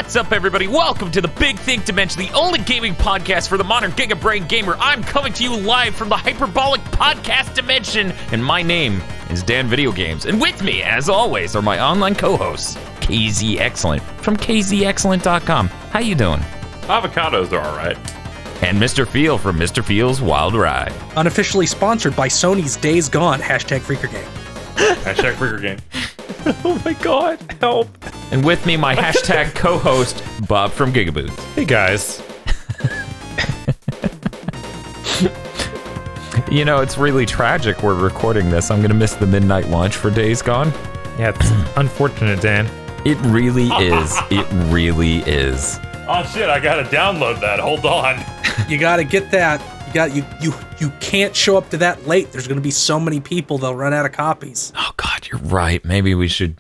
What's up, everybody? Welcome to the Big Think Dimension, the only gaming podcast for the modern gigabrain gamer. I'm coming to you live from the hyperbolic podcast dimension, and my name is Dan Video Games. And with me, as always, are my online co-hosts, KZ Excellent from kzexcellent.com. How you doing? Avocados are all right. And Mr. Feel from Mr. Feel's Wild Ride. Unofficially sponsored by Sony's Days Gone, #FreakerGang. #FreakerGang. Oh my god, help. And with me, my hashtag co-host, Bob from GigaBoots. Hey guys. You know, it's really tragic we're recording this. I'm going to miss the midnight launch for Days Gone. Yeah, it's unfortunate, Dan. It really is. It really is. Oh shit, I gotta download that. Hold on. You gotta get that. You can't show up to that late. There's gonna be so many people, they'll run out of copies. Oh god, you're right. Maybe we should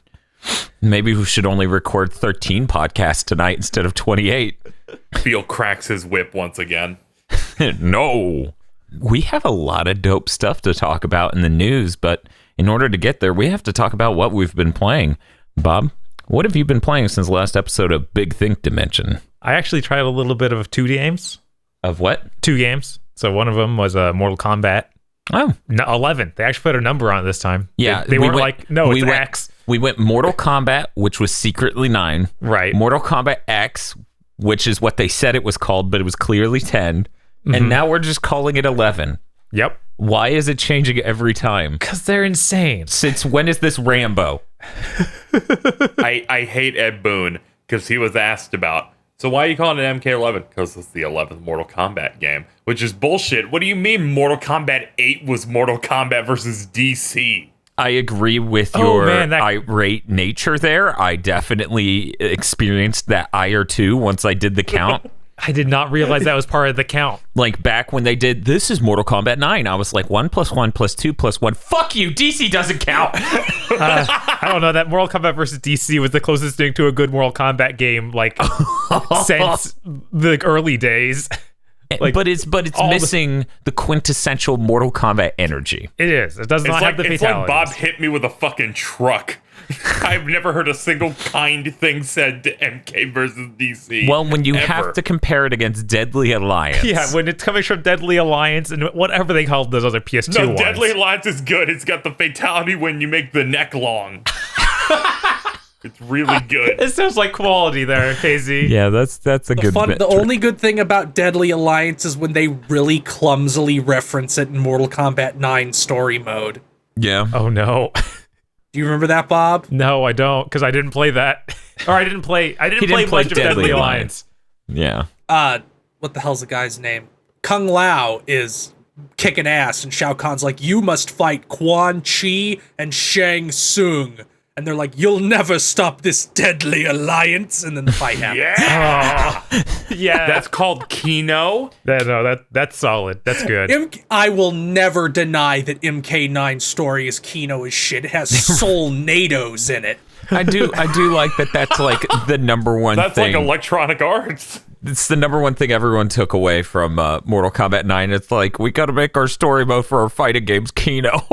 only record 13 podcasts tonight instead of 28. Feel cracks his whip once again. No. We have a lot of dope stuff to talk about in the news, but in order to get there, we have to talk about what we've been playing. Bob, what have you been playing since the last episode of Big Think Dimension? I actually tried a little bit of 2 games. Of what? 2 games. So one of them was Mortal Kombat. Oh. No, 11. They actually put a number on it this time. Yeah. They weren't like, no, it's X. We went Mortal Kombat, which was secretly 9. Right. Mortal Kombat X, which is what they said it was called, but it was clearly 10. Mm-hmm. And now we're just calling it 11. Yep. Why is it changing every time? Because they're insane. Since when is this Rambo? I hate Ed Boon because he was asked about, so why are you calling it MK11? Because it's the 11th Mortal Kombat game, which is bullshit. What do you mean Mortal Kombat 8 was Mortal Kombat versus DC? I agree with your irate nature there. I definitely experienced that ire too once I did the count. I did not realize that was part of the count. Like back when they did, this is Mortal Kombat 9. I was like, 1 + 1 + 2 + 1. Fuck you, DC doesn't count. I don't know. That Mortal Kombat versus DC was the closest thing to a good Mortal Kombat game, like, since the early days. Like, but it's missing the quintessential Mortal Kombat energy. It is. It does not have the fatalities. It's like Bob hit me with a fucking truck. I've never heard a single kind thing said to MK versus DC. Well, when you have to compare it against Deadly Alliance. Yeah, when it's coming from Deadly Alliance and whatever they called those other PS2 ones. No, Deadly Alliance is good. It's got the fatality when you make the neck long. It's really good. It sounds like quality there, KZ. Yeah, that's a good bit. The only good thing about Deadly Alliance is when they really clumsily reference it in Mortal Kombat 9 story mode. Yeah. Oh no. Do you remember that, Bob? No, I don't, because I didn't play that. Or I didn't play much of Deadly Alliance. Yeah. What the hell's the guy's name? Kung Lao is kicking ass, and Shao Kahn's like, you must fight Quan Chi and Shang Tsung. And they're like, you'll never stop this Deadly Alliance. And then the fight happens. Yeah. Yeah. That's called Kino. That's solid. That's good. I will never deny that MK9 story is Kino as shit. It has Soulnados in it. I do like that. That's like the number one thing. That's like Electronic Arts. It's the number one thing everyone took away from Mortal Kombat 9. It's like, we got to make our story mode for our fighting games Kino.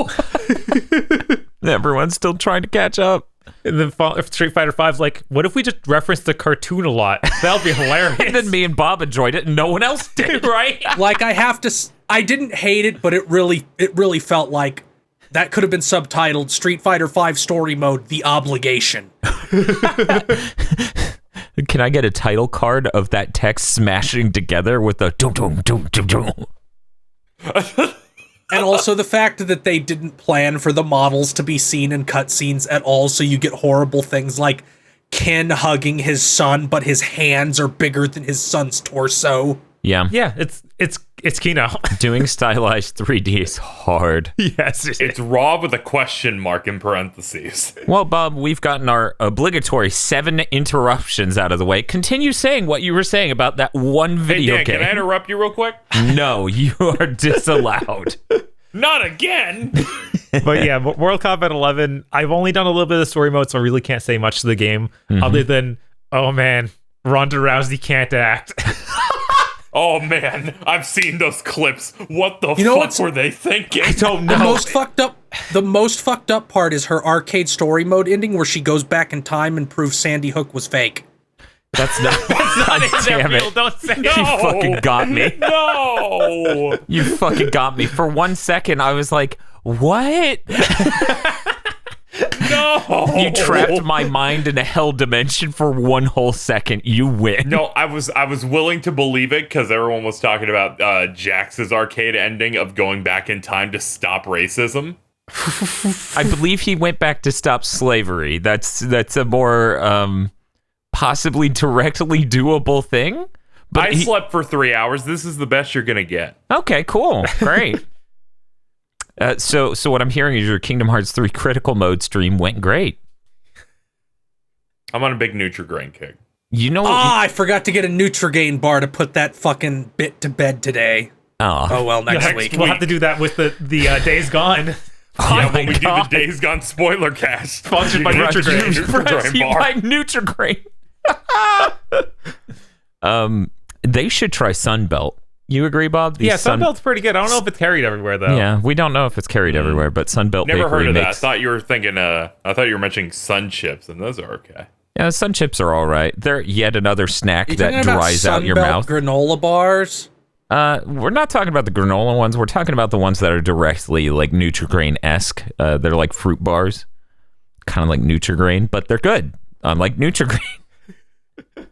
Everyone's still trying to catch up. And then Street Fighter 5's like, what if we just reference the cartoon a lot? That'll be hilarious. And then me and Bob enjoyed it and no one else did, right? Like, I didn't hate it, but it really felt like that could have been subtitled Street Fighter 5 story mode, The Obligation. Can I get a title card of that text smashing together with the dum dum dum dum dum? And also the fact that they didn't plan for the models to be seen in cutscenes at all, so you get horrible things like Ken hugging his son, but his hands are bigger than his son's torso. Yeah. Yeah, it's Kino. Doing stylized 3D is hard. Yes. It's raw with a question mark in parentheses. Well, Bob, we've gotten our obligatory 7 interruptions out of the way. Continue saying what you were saying about that one video Dan, game. Can I interrupt you real quick? No, you are disallowed. Not again! But yeah, Mortal Kombat 11, I've only done a little bit of the story mode, so I really can't say much to the game, other than, oh man, Ronda Rousey can't act. Oh man, I've seen those clips. What the fuck were they thinking? I don't know. The most fucked up part is her arcade story mode ending where she goes back in time and proves Sandy Hook was fake. That's not it. Damn it. Don't say You fucking got me. No. You fucking got me. For 1 second, I was like, what? No. You trapped my mind in a hell dimension for 1 whole second. You win. No, I was willing to believe it because everyone was talking about Jax's arcade ending of going back in time to stop racism. I believe he went back to stop slavery. That's a more possibly directly doable thing. But I slept for 3 hours. This is the best you're gonna get. Okay, cool, great. So what I'm hearing is your Kingdom Hearts 3 critical mode stream went great. I'm on a big Nutri-Grain kick. You know, I forgot to get a Nutrigain bar to put that fucking bit to bed today. Oh well, next week. We'll have to do that with the Days Gone. Yeah, when we do the Days Gone spoiler cast. Sponsored by Nutri-Grain. Brought to you by Nutri-Grain. They should try Sunbelt. You agree, Bob? Sunbelt's pretty good. I don't know if it's carried everywhere though. Yeah, we don't know if it's carried everywhere, but Sunbelt Never Bakery heard of that. I makes... thought you were thinking. I thought you were mentioning Sun Chips, and those are okay. Yeah, Sun Chips are all right. They're yet another snack You that talking about dries out your Sunbelt mouth. granola bars. We're not talking about the granola ones. We're talking about the ones that are directly like Nutri-Grain-esque. They're like fruit bars, kind of like Nutri-Grain, but they're good. Unlike Nutri-Grain.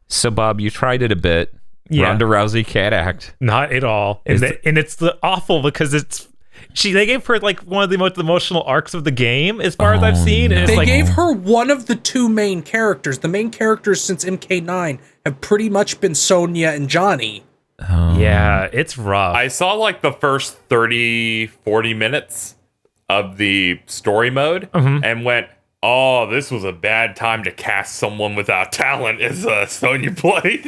So, Bob, you tried it a bit. Yeah. Ronda Rousey can't act. Not at all. And it's awful because they gave her like one of the most emotional arcs of the game as far as I've seen. And it's They like, gave her one of the two main characters. The main characters since MK9 have pretty much been Sonya and Johnny. yeah, it's rough. I saw like the first 30, 40 minutes of the story mode and went, oh, this was a bad time to cast someone without talent as Sonya Blade.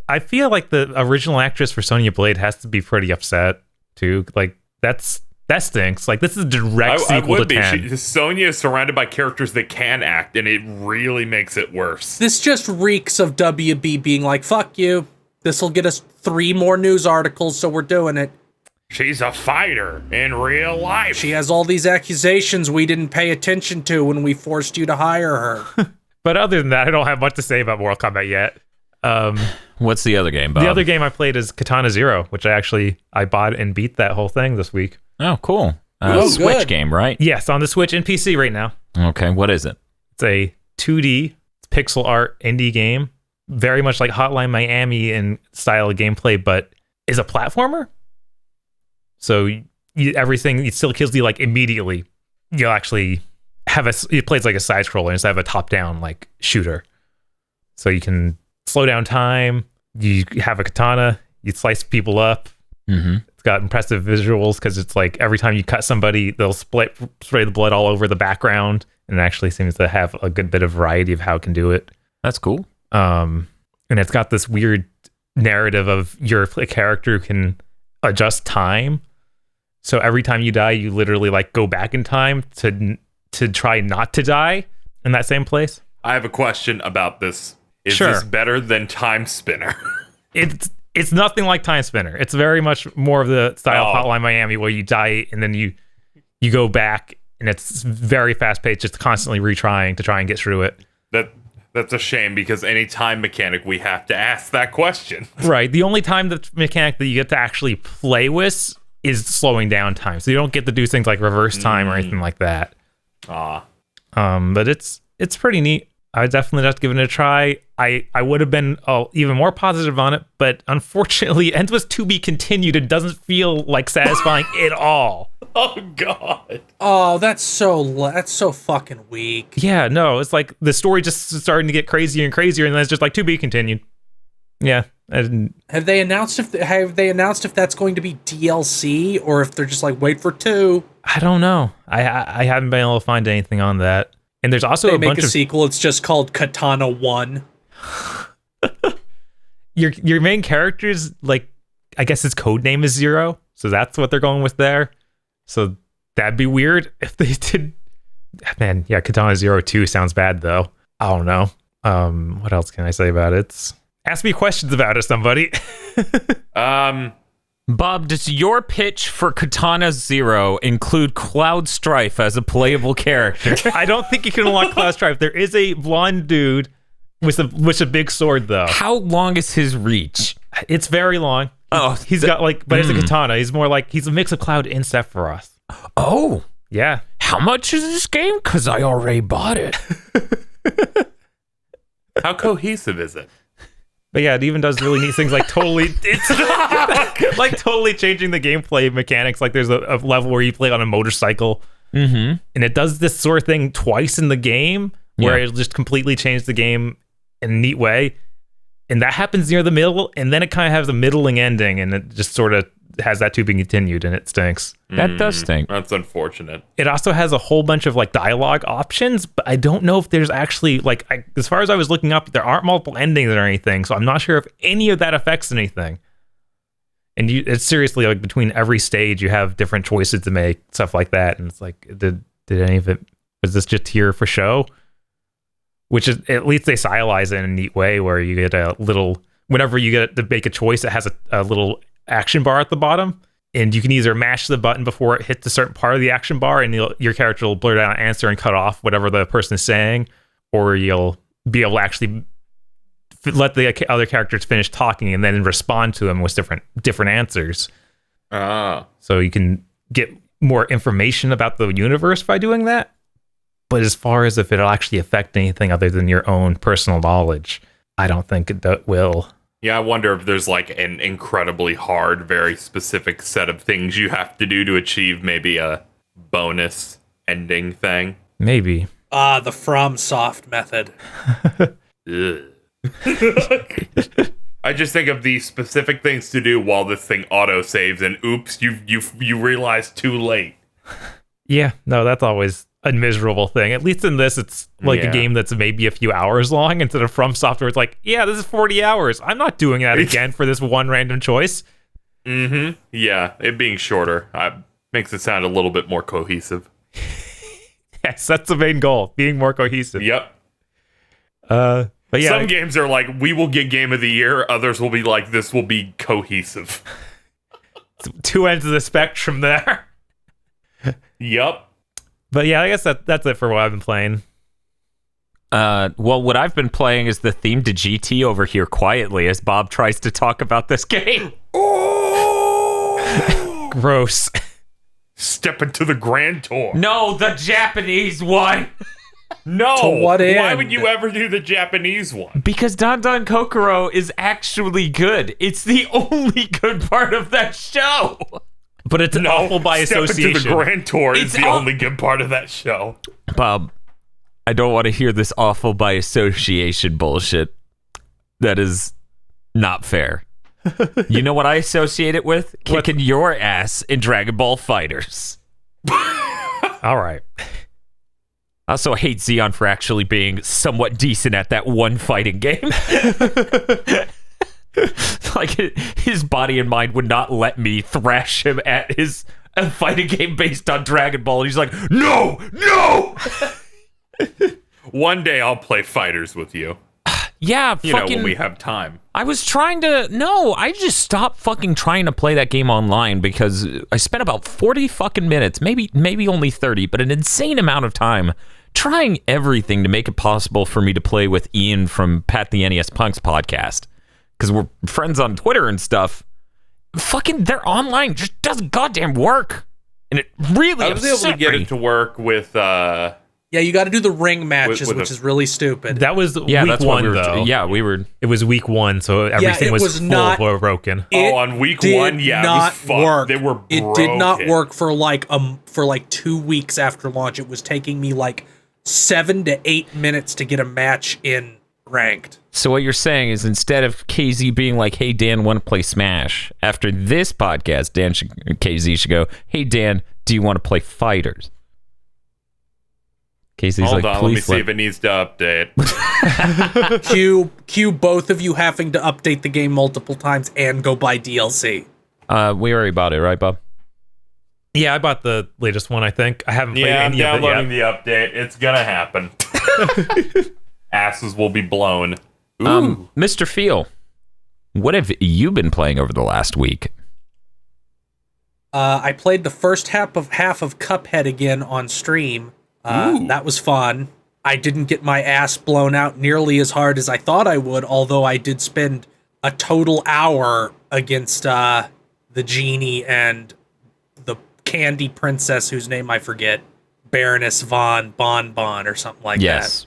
I feel like the original actress for Sonya Blade has to be pretty upset too. Like that stinks. Like this is a direct sequel to 10. Sonya is surrounded by characters that can act, and it really makes it worse. This just reeks of WB being like, fuck you. This will get us 3 more news articles, so we're doing it. She's a fighter in real life. She has all these accusations we didn't pay attention to when we forced you to hire her. But other than that, I don't have much to say about Mortal Kombat yet. What's the other game, Bob? The other game I played is Katana Zero, which I bought and beat that whole thing this week. Oh, cool. Switch good. game, right? Yes, on the Switch and PC right now. Okay, what is it? It's a 2D pixel art indie game, very much like Hotline Miami in style of gameplay, but is a platformer. So everything, it still kills you like immediately. You'll actually have it plays like a side scroller instead of a top down like shooter. So you can slow down time. You have a katana. You slice people up. Mm-hmm. It's got impressive visuals because it's like every time you cut somebody, they'll spray the blood all over the background, and it actually seems to have a good bit of variety of how it can do it. That's cool. And it's got this weird narrative of your character can adjust time. So every time you die, you literally like go back in time to try not to die in that same place. I have a question about this. Is Sure. this better than Time Spinner? It's nothing like Time Spinner. It's very much more of the style of Hotline Miami where you die and then you go back, and it's very fast paced, just constantly retrying to try and get through it. That's a shame because any time mechanic we have to ask that question. Right. The only time the mechanic that you get to actually play with is slowing down time. So you don't get to do things like reverse time or anything like that. But it's pretty neat. I would definitely have to give it a try. I would have been even more positive on it, but unfortunately, it was to be continued. It doesn't feel like satisfying at all. Oh God! Oh, that's so fucking weak. Yeah, no, it's like the story just starting to get crazier and crazier, and then it's just like to be continued. Yeah. Have they announced if that's going to be DLC or if they're just like wait for 2? I don't know. I haven't been able to find anything on that. And there's also They a make bunch a of sequel. It's just called Katana 1. your main character's like, I guess his code name is Zero, so that's what they're going with there. So that'd be weird if they did. Man, yeah, Katana Zero 2 sounds bad though. I don't know. What else can I say about it? Ask me questions about it, somebody. Bob, does your pitch for Katana Zero include Cloud Strife as a playable character? I don't think you can unlock Cloud Strife. There is a blonde dude with a big sword though. How long is his reach? It's very long. Oh, he's got like, but it's a katana. He's more like he's a mix of Cloud and Sephiroth. Oh, yeah. How much is this game? Because I already bought it. How cohesive is it? But yeah, it even does really neat things like totally, it's like totally changing the gameplay mechanics. Like there's a level where you play on a motorcycle, and it does this sort of thing twice in the game where it'll just completely change the game in a neat way. And that happens near the middle, and then it kind of has a middling ending, and it just sort of has that to be continued, and it stinks. That does stink. That's unfortunate. It also has a whole bunch of like dialogue options, but I don't know if there's actually like, as far as I was looking up, there aren't multiple endings or anything, so I'm not sure if any of that affects anything. And it's seriously like between every stage, you have different choices to make, stuff like that, and it's like, did any of it, was this just here for show? Which is, at least they stylize it in a neat way where you get a little, whenever you get to make a choice, it has a little action bar at the bottom, and you can either mash the button before it hits a certain part of the action bar, and your character will blurt out an answer and cut off whatever the person is saying, or you'll be able to actually let the other characters finish talking and then respond to them with different answers. So you can get more information about the universe by doing that. But as far as if it'll actually affect anything other than your own personal knowledge, I don't think it will. Yeah, I wonder if there's like an incredibly hard, very specific set of things you have to do to achieve maybe a bonus ending thing. Maybe. The FromSoft method. I just think of the specific things to do while this thing auto-saves, and oops, you realize too late. Yeah, no, that's always a miserable thing. At least in this, it's like a game that's maybe a few hours long instead of From Software. It's like, yeah, this is 40 hours. I'm not doing that again for this one random choice. Yeah, it being shorter makes it sound a little bit more cohesive. Yes, that's the main goal, being more cohesive. Yep. But yeah, some games are like, we will get Game of the Year. Others will be like, this will be cohesive. Two ends of the spectrum there. Yep. But yeah, I guess that's it for what I've been playing. Well, what I've been playing is the theme to GT over here quietly as Bob tries to talk about this game. Oh! Gross. Step into the Grand Tour. No, the Japanese one. No. To what end? Why would you ever do the Japanese one? Because Don Don Kokoro is actually good. It's the only good part of that show. But it's awful by association. Step into the Grand Tour is the only good part of that show. Bob, I don't want to hear this awful by association bullshit. That is not fair. You know what I associate it with? Kicking your ass in Dragon Ball FighterZ. All right. I also hate Xeon for actually being somewhat decent at that one fighting game. Like, his body and mind would not let me thrash him at a fighting game based on Dragon Ball. And he's like, no! One day I'll play fighters with you. Yeah, you know, when we have time. I just stopped fucking trying to play that game online because I spent about 40 fucking minutes, maybe only 30, but an insane amount of time trying everything to make it possible for me to play with Ian from Pat the NES Punks podcast. Because we're friends on Twitter and stuff. Fucking their online just doesn't goddamn work. And it really I was able to get it to work with yeah, you got to do the ring matches, which is really stupid. That was week one, though. It was week one, so everything was full or broken. On week one, it was fucked. They were broken. It did not work for like 2 weeks after launch. It was taking me like 7 to 8 minutes to get a match in ranked. So what you're saying is instead of KZ being like, hey, Dan, want to play Smash? After this podcast, KZ should go, hey, Dan, do you want to play Fighters? KZ's Hold like, on, let me see if it needs to update. Cue both of you having to update the game multiple times and go buy DLC. We already bought it, right, Bob? Yeah, I bought the latest one, I think. I haven't played any of it yet. I'm downloading the update. It's gonna happen. Asses will be blown. Ooh. Mr. Feel, what have you been playing over the last week? I played the first half of Cuphead again on stream. That was fun. I didn't get my ass blown out nearly as hard as I thought I would, although I did spend a total hour against the genie and the candy princess whose name I forget, Baroness von Bonbon or something like that.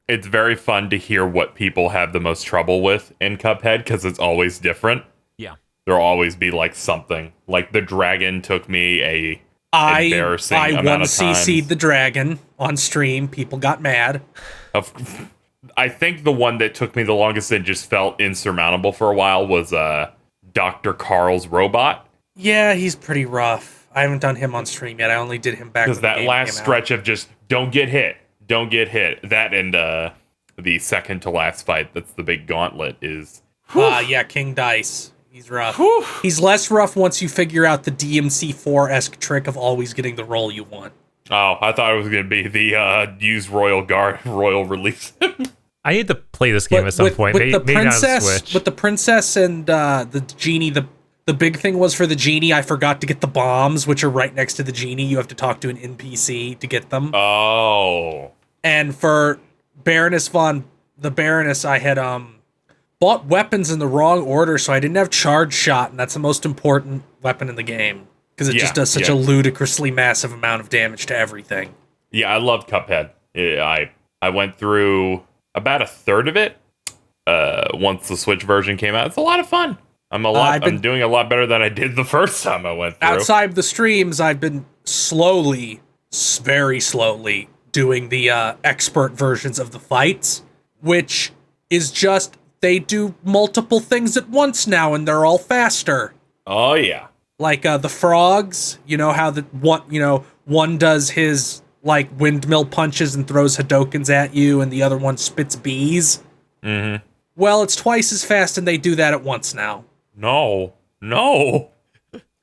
It's very fun to hear what people have the most trouble with in Cuphead, because it's always different. Yeah. There'll always be like something. Like the dragon took me embarrassing amount of times. I 1cc'd the dragon on stream. People got mad. I think the one that took me the longest and just felt insurmountable for a while was Dr. Carl's robot. Yeah, he's pretty rough. I haven't done him on stream yet. I only did him back because that last stretch of just don't get hit. That and the second to last fight, that's the big gauntlet, is... yeah, King Dice. He's rough. Whew. He's less rough once you figure out the DMC4-esque trick of always getting the roll you want. Oh, I thought it was going to be the use Royal Guard, Royal Release. I need to play this game at some point. With the princess and the genie, the big thing was for the genie, I forgot to get the bombs, which are right next to the genie. You have to talk to an NPC to get them. Oh. And for Baroness, I had bought weapons in the wrong order, so I didn't have charge shot, and that's the most important weapon in the game. Because it just does such a ludicrously massive amount of damage to everything. Yeah, I love Cuphead. I went through about a third of it once the Switch version came out. It's a lot of fun. I'm doing a lot better than I did the first time I went through. Outside the streams, I've been very slowly, doing the expert versions of the fights, which is just, they do multiple things at once now, and they're all faster. Oh, yeah. Like the frogs, you know how one does his like windmill punches and throws Hadokens at you, and the other one spits bees. Mm-hmm. Well, it's twice as fast, and they do that at once now. No.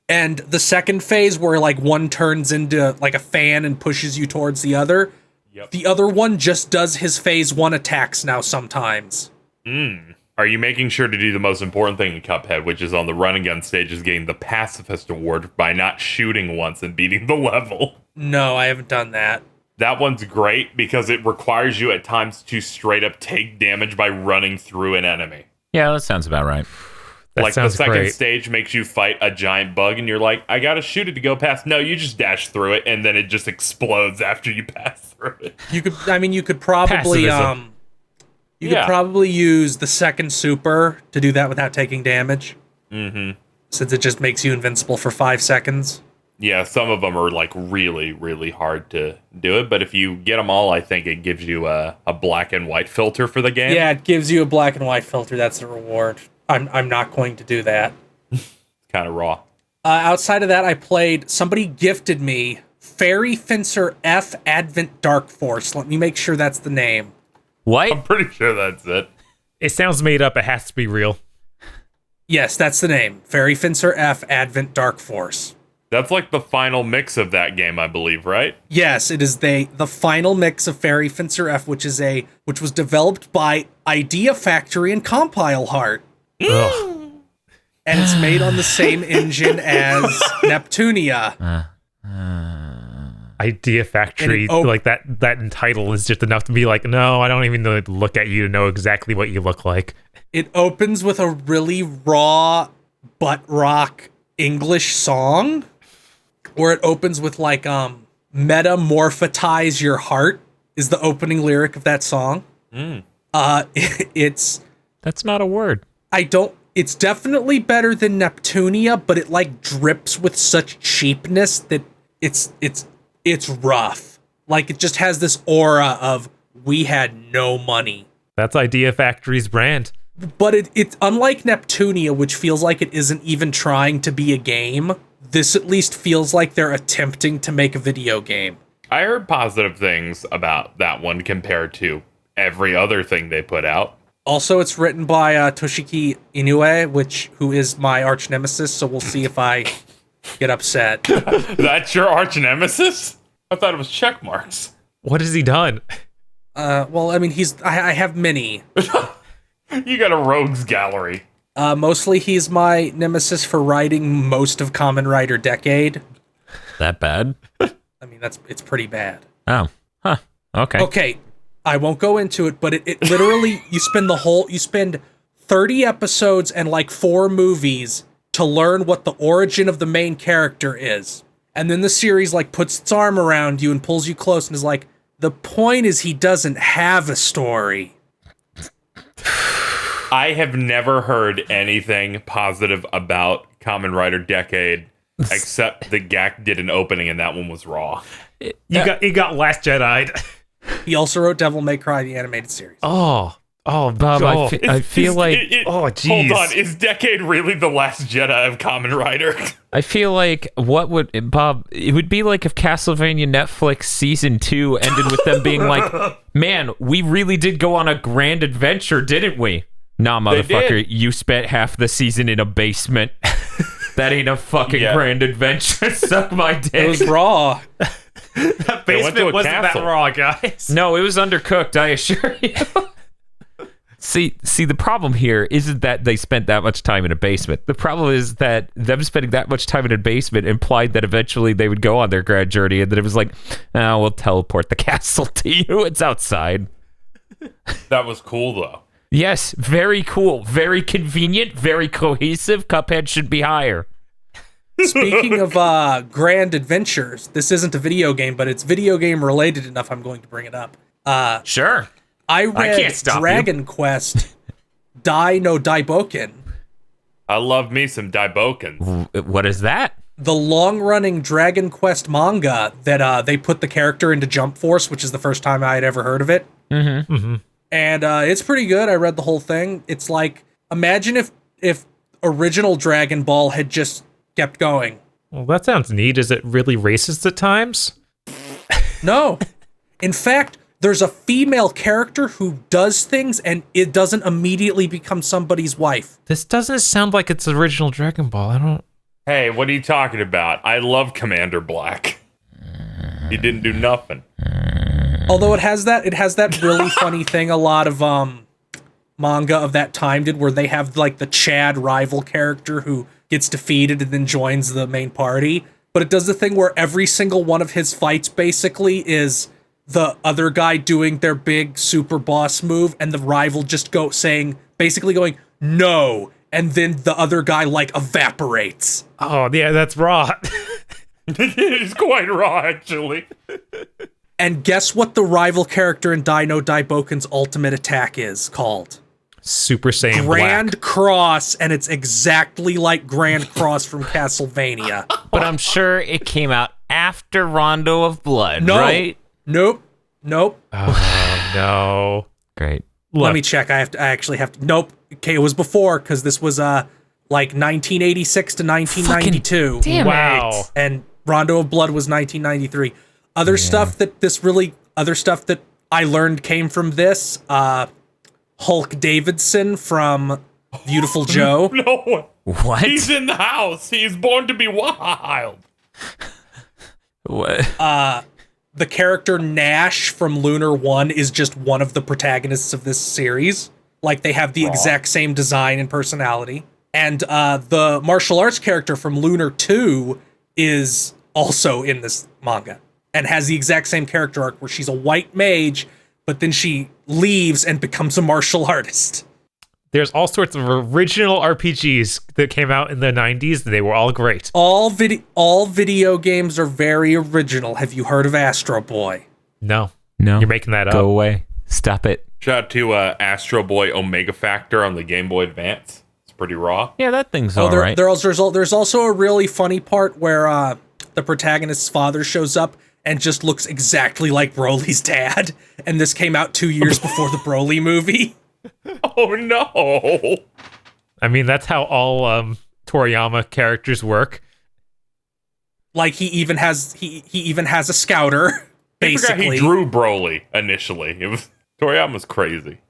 And the second phase, where like one turns into like a fan and pushes you towards the other, the other one just does his phase 1 attacks now sometimes. Are you making sure to do the most important thing in Cuphead, which is on the run and gun stages, getting the pacifist award by not shooting once and beating the level? No, I haven't done that. That one's great because it requires you at times to straight up take damage by running through an enemy. Yeah, that sounds about right. Like the second stage makes you fight a giant bug and you're like, I gotta shoot it to go past. No, you just dash through it and then it just explodes after you pass through it. You could probably probably use the second super to do that without taking damage. Mm-hmm. Since it just makes you invincible for 5 seconds. Yeah, some of them are like really, really hard to do it, but if you get them all, I think it gives you a black and white filter for the game. Yeah, it gives you a black and white filter. That's the reward. I'm not going to do that. Kind of raw. Outside of that, somebody gifted me Fairy Fencer F Advent Dark Force. Let me make sure that's the name. What? I'm pretty sure that's it. It sounds made up. It has to be real. Yes, that's the name. Fairy Fencer F Advent Dark Force. That's like the final mix of that game, I believe, right? Yes, it is the final mix of Fairy Fencer F, which was developed by Idea Factory and Compile Heart. And it's made on the same engine as Neptunia. Idea Factory, like that title is just enough to be like, no, I don't even know to look at you to know exactly what you look like. It opens with a really raw butt rock English song, or it opens with like metamorphotize your heart is the opening lyric of that song. That's not a word. It's definitely better than Neptunia, but it like drips with such cheapness that it's rough. Like it just has this aura of we had no money. That's Idea Factory's brand. But it's unlike Neptunia, which feels like it isn't even trying to be a game. This at least feels like they're attempting to make a video game. I heard positive things about that one compared to every other thing they put out. Also, it's written by Toshiki Inoue, who is my arch nemesis, so we'll see if I get upset. That's your arch nemesis? I thought it was check marks. What has he done? Well, I mean, I have many. You got a rogues gallery. Mostly he's my nemesis for writing most of Kamen Rider Decade. That bad? I mean, it's pretty bad. Oh. Huh. Okay. Okay. I won't go into it, but it literally, you spend 30 episodes and like 4 movies to learn what the origin of the main character is. And then the series like puts its arm around you and pulls you close and is like, the point is he doesn't have a story. I have never heard anything positive about Kamen Rider Decade except that Gak did an opening and that one was raw. He got Last Jedi'd. He also wrote Devil May Cry, the animated series. Oh, Bob, I feel like oh, geez. Hold on, is Decade really the Last Jedi of Kamen Rider? I feel like it would be like if Castlevania Netflix season 2 ended with them being like, man, we really did go on a grand adventure, didn't we? Nah, motherfucker, you spent half the season in a basement. That ain't a fucking grand adventure. Suck my dick. It was raw. That basement wasn't castle. that raw, guys. No, it was undercooked, I assure you. See, the problem here isn't that they spent that much time in a basement. The problem is that them spending that much time in a basement implied that eventually they would go on their grand journey, and that it was like, oh, we'll teleport the castle to you. It's outside. That was cool, though. Yes, very cool, very convenient, very cohesive. Cuphead should be higher. Speaking of grand adventures, this isn't a video game, but it's video game related enough. I'm going to bring it up. Sure. I read can't stop Dragon Quest Dai no Daiboken. I love me some Daiboken. What is that? The long-running Dragon Quest manga that they put the character into Jump Force, which is the first time I had ever heard of it. Mm-hmm. Mm-hmm. And it's pretty good. I read the whole thing. It's like, imagine if original Dragon Ball had just kept going. Well, that sounds neat. Is it really racist at times? No. In fact, there's a female character who does things and it doesn't immediately become somebody's wife. This doesn't sound like it's original Dragon Ball. I don't... Hey, what are you talking about? I love Commander Black. He didn't do nothing. Although it has that really funny thing a lot of manga of that time did, where they have like the Chad rival character who gets defeated and then joins the main party. But it does the thing where every single one of his fights basically is the other guy doing their big super boss move and the rival just basically going, no. And then the other guy like evaporates. Oh, yeah, that's raw. It's quite raw, actually. And guess what the rival character in Dai no Daiboken's ultimate attack is called? Super Saiyan Grand Black. Cross, and it's exactly like Grand Cross from Castlevania. But I'm sure it came out after Rondo of Blood, right? Nope. Oh, no. Great. Let Look, me check. I actually have to. Nope. Okay, it was before, because this was like 1986 to 1992. Damn wow. it. And Rondo of Blood was 1993. Other stuff that I learned came from this. Hulk Davidson from Beautiful Joe. No. What? He's in the house. He's born to be wild. What? The character Nash from Lunar 1 is just one of the protagonists of this series. Like, they have the exact same design and personality. And the martial arts character from Lunar 2 is also in this manga and has the exact same character arc where she's a white mage, but then she leaves and becomes a martial artist. There's all sorts of original RPGs that came out in the 90s. They were all great. All video games are very original. Have you heard of Astro Boy? No. No. You're making that up. Go away. Stop it. Shout out to Astro Boy Omega Factor on the Game Boy Advance. It's pretty raw. Yeah, that thing's all right. There's also a really funny part where the protagonist's father shows up and just looks exactly like Broly's dad. And this came out 2 years before the Broly movie. Oh no! I mean, that's how all Toriyama characters work. Like, he even has a scouter, I basically. forgot he drew Broly initially. Toriyama's crazy.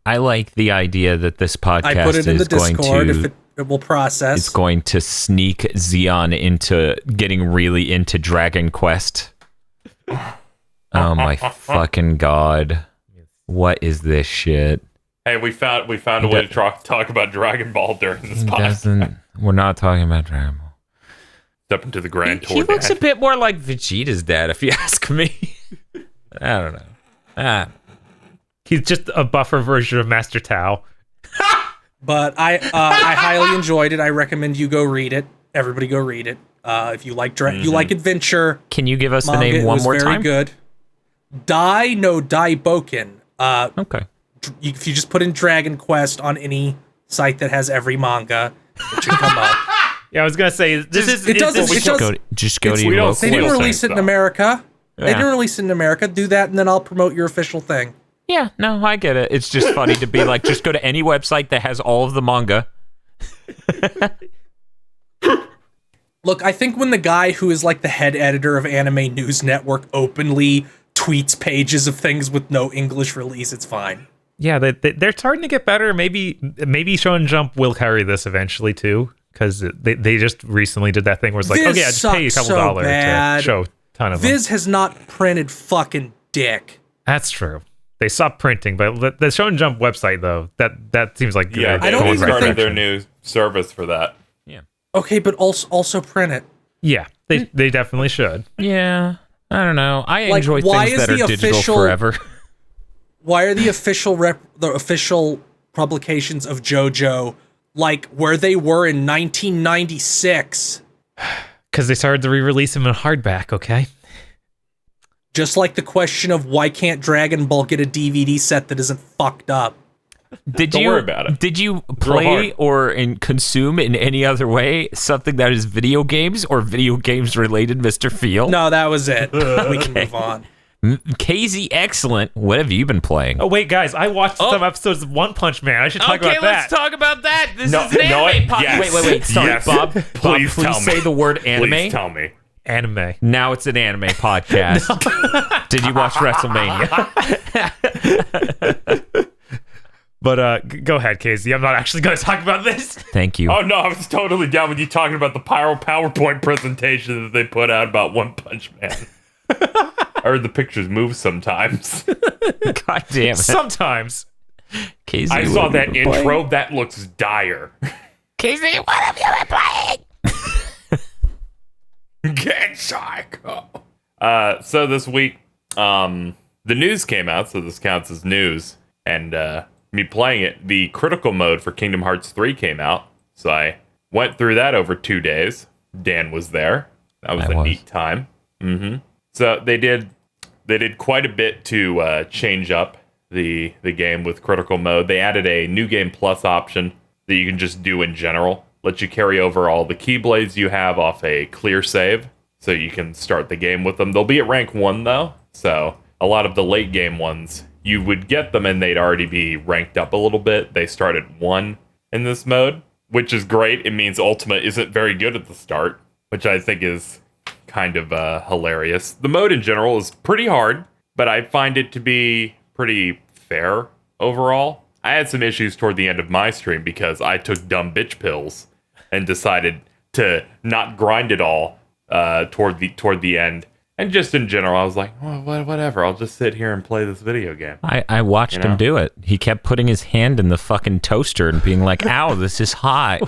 I like the idea that this podcast I put it in the is going Discord to if it will process. It's going to sneak Xeon into getting really into Dragon Quest. Oh my fucking god. What is this shit? Hey, we found a way to talk about Dragon Ball during this podcast. We're not talking about Dragon Ball. Step into the Grand Tour. He looks Dad. a bit more like Vegeta's dad, if you ask me. I don't know. He's just a buffer version of Master Tao. But I highly enjoyed it. I recommend you go read it. Everybody go read it. If you like you like adventure. Can you give us the manga, name one more very time? Good. Dai no Daiboken. Okay. If you just put in Dragon Quest on any site that has every manga, it should come up. Yeah, I was gonna say Just go to your local They didn't website. release it in America. Yeah. They didn't release it in America. Do that, and then I'll promote your official thing. Yeah, no, I get it. It's just funny to be like, just go to any website that has all of the manga. Look, I think when the guy who is like the head editor of Anime News Network openly tweets pages of things with no English release, it's fine. Yeah, they're starting to get better. Maybe Shonen Jump will carry this eventually too, because they just recently did that thing where it's like, Viz okay, I just pay you a couple sucks so dollars bad. to show a ton of them. Viz has not printed fucking dick. That's true. They stopped printing, but the Shonen Jump website though, that seems like Yeah, I don't they even started think- their new service for that. Yeah. Okay, but also print it. Yeah, they definitely should. Yeah. I don't know. I Like, enjoy why things is that are the digital official- forever. Why are the official publications of JoJo like where they were in 1996? Because they started to re-release them in hardback. Okay. Just like the question of why can't Dragon Ball get a DVD set that isn't fucked up? Don't worry about it. Did you real play hard. or consume in any other way something that is video games or video games related, Mr. Field? No, that was it. We can move on. KZ, excellent. What have you been playing? Oh wait, guys, I watched some episodes of One Punch Man. I should talk about that. let's talk about that. This No, is an no, anime podcast. yes, Wait. Sorry, yes. Bob. Please Bob, tell please me. say the word anime. Please tell me. Anime. Now it's an anime podcast. Did you watch WrestleMania? But go ahead, Casey. I'm not actually going to talk about this. Thank you. Oh no, I was totally down with you talking about the PowerPoint presentation that they put out about One Punch Man. I heard the pictures move sometimes. God damn it. Sometimes. KZ, I what saw have that you been playing? intro. That looks dire. KZ, what have you been playing? Get psycho. So this week, the news came out, so this counts as news. And me playing it, the critical mode for Kingdom Hearts 3 came out. So I went through that over 2 days. Dan was there. That was a neat time. Mm-hmm. So they did quite a bit to change up the game with critical mode. They added a new game plus option that you can just do in general. Let you carry over all the keyblades you have off a clear save, so you can start the game with them. They'll be at rank 1 though, so a lot of the late game ones, you would get them and they'd already be ranked up a little bit. They start at 1 in this mode, which is great. It means Ultima isn't very good at the start, which I think is kind of hilarious. The mode in general is pretty hard, but I find it to be pretty fair overall. I had some issues toward the end of my stream because I took dumb bitch pills and decided to not grind it all toward the end. And just in general, I was like, well, whatever. I'll just sit here and play this video game. I watched him do it. He kept putting his hand in the fucking toaster and being like, ow, this is hot.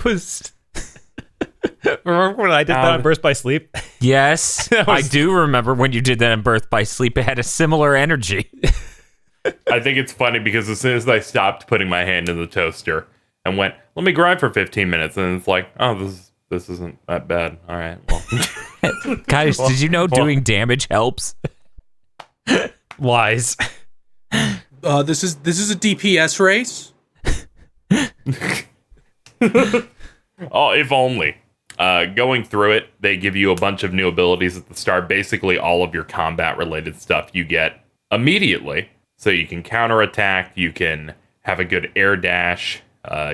Remember when I did that on Birth by Sleep? Yes, I do remember when you did that in Birth by Sleep. It had a similar energy. I think it's funny because as soon as I stopped putting my hand in the toaster and went, let me grind for 15 minutes, and it's like, oh, this isn't that bad. All right, well. Guys, did you know doing damage helps? Lies. This is a DPS race. Oh, if only. Going through it, they give you a bunch of new abilities at the start. Basically, all of your combat-related stuff you get immediately. So you can counterattack, you can have a good air dash,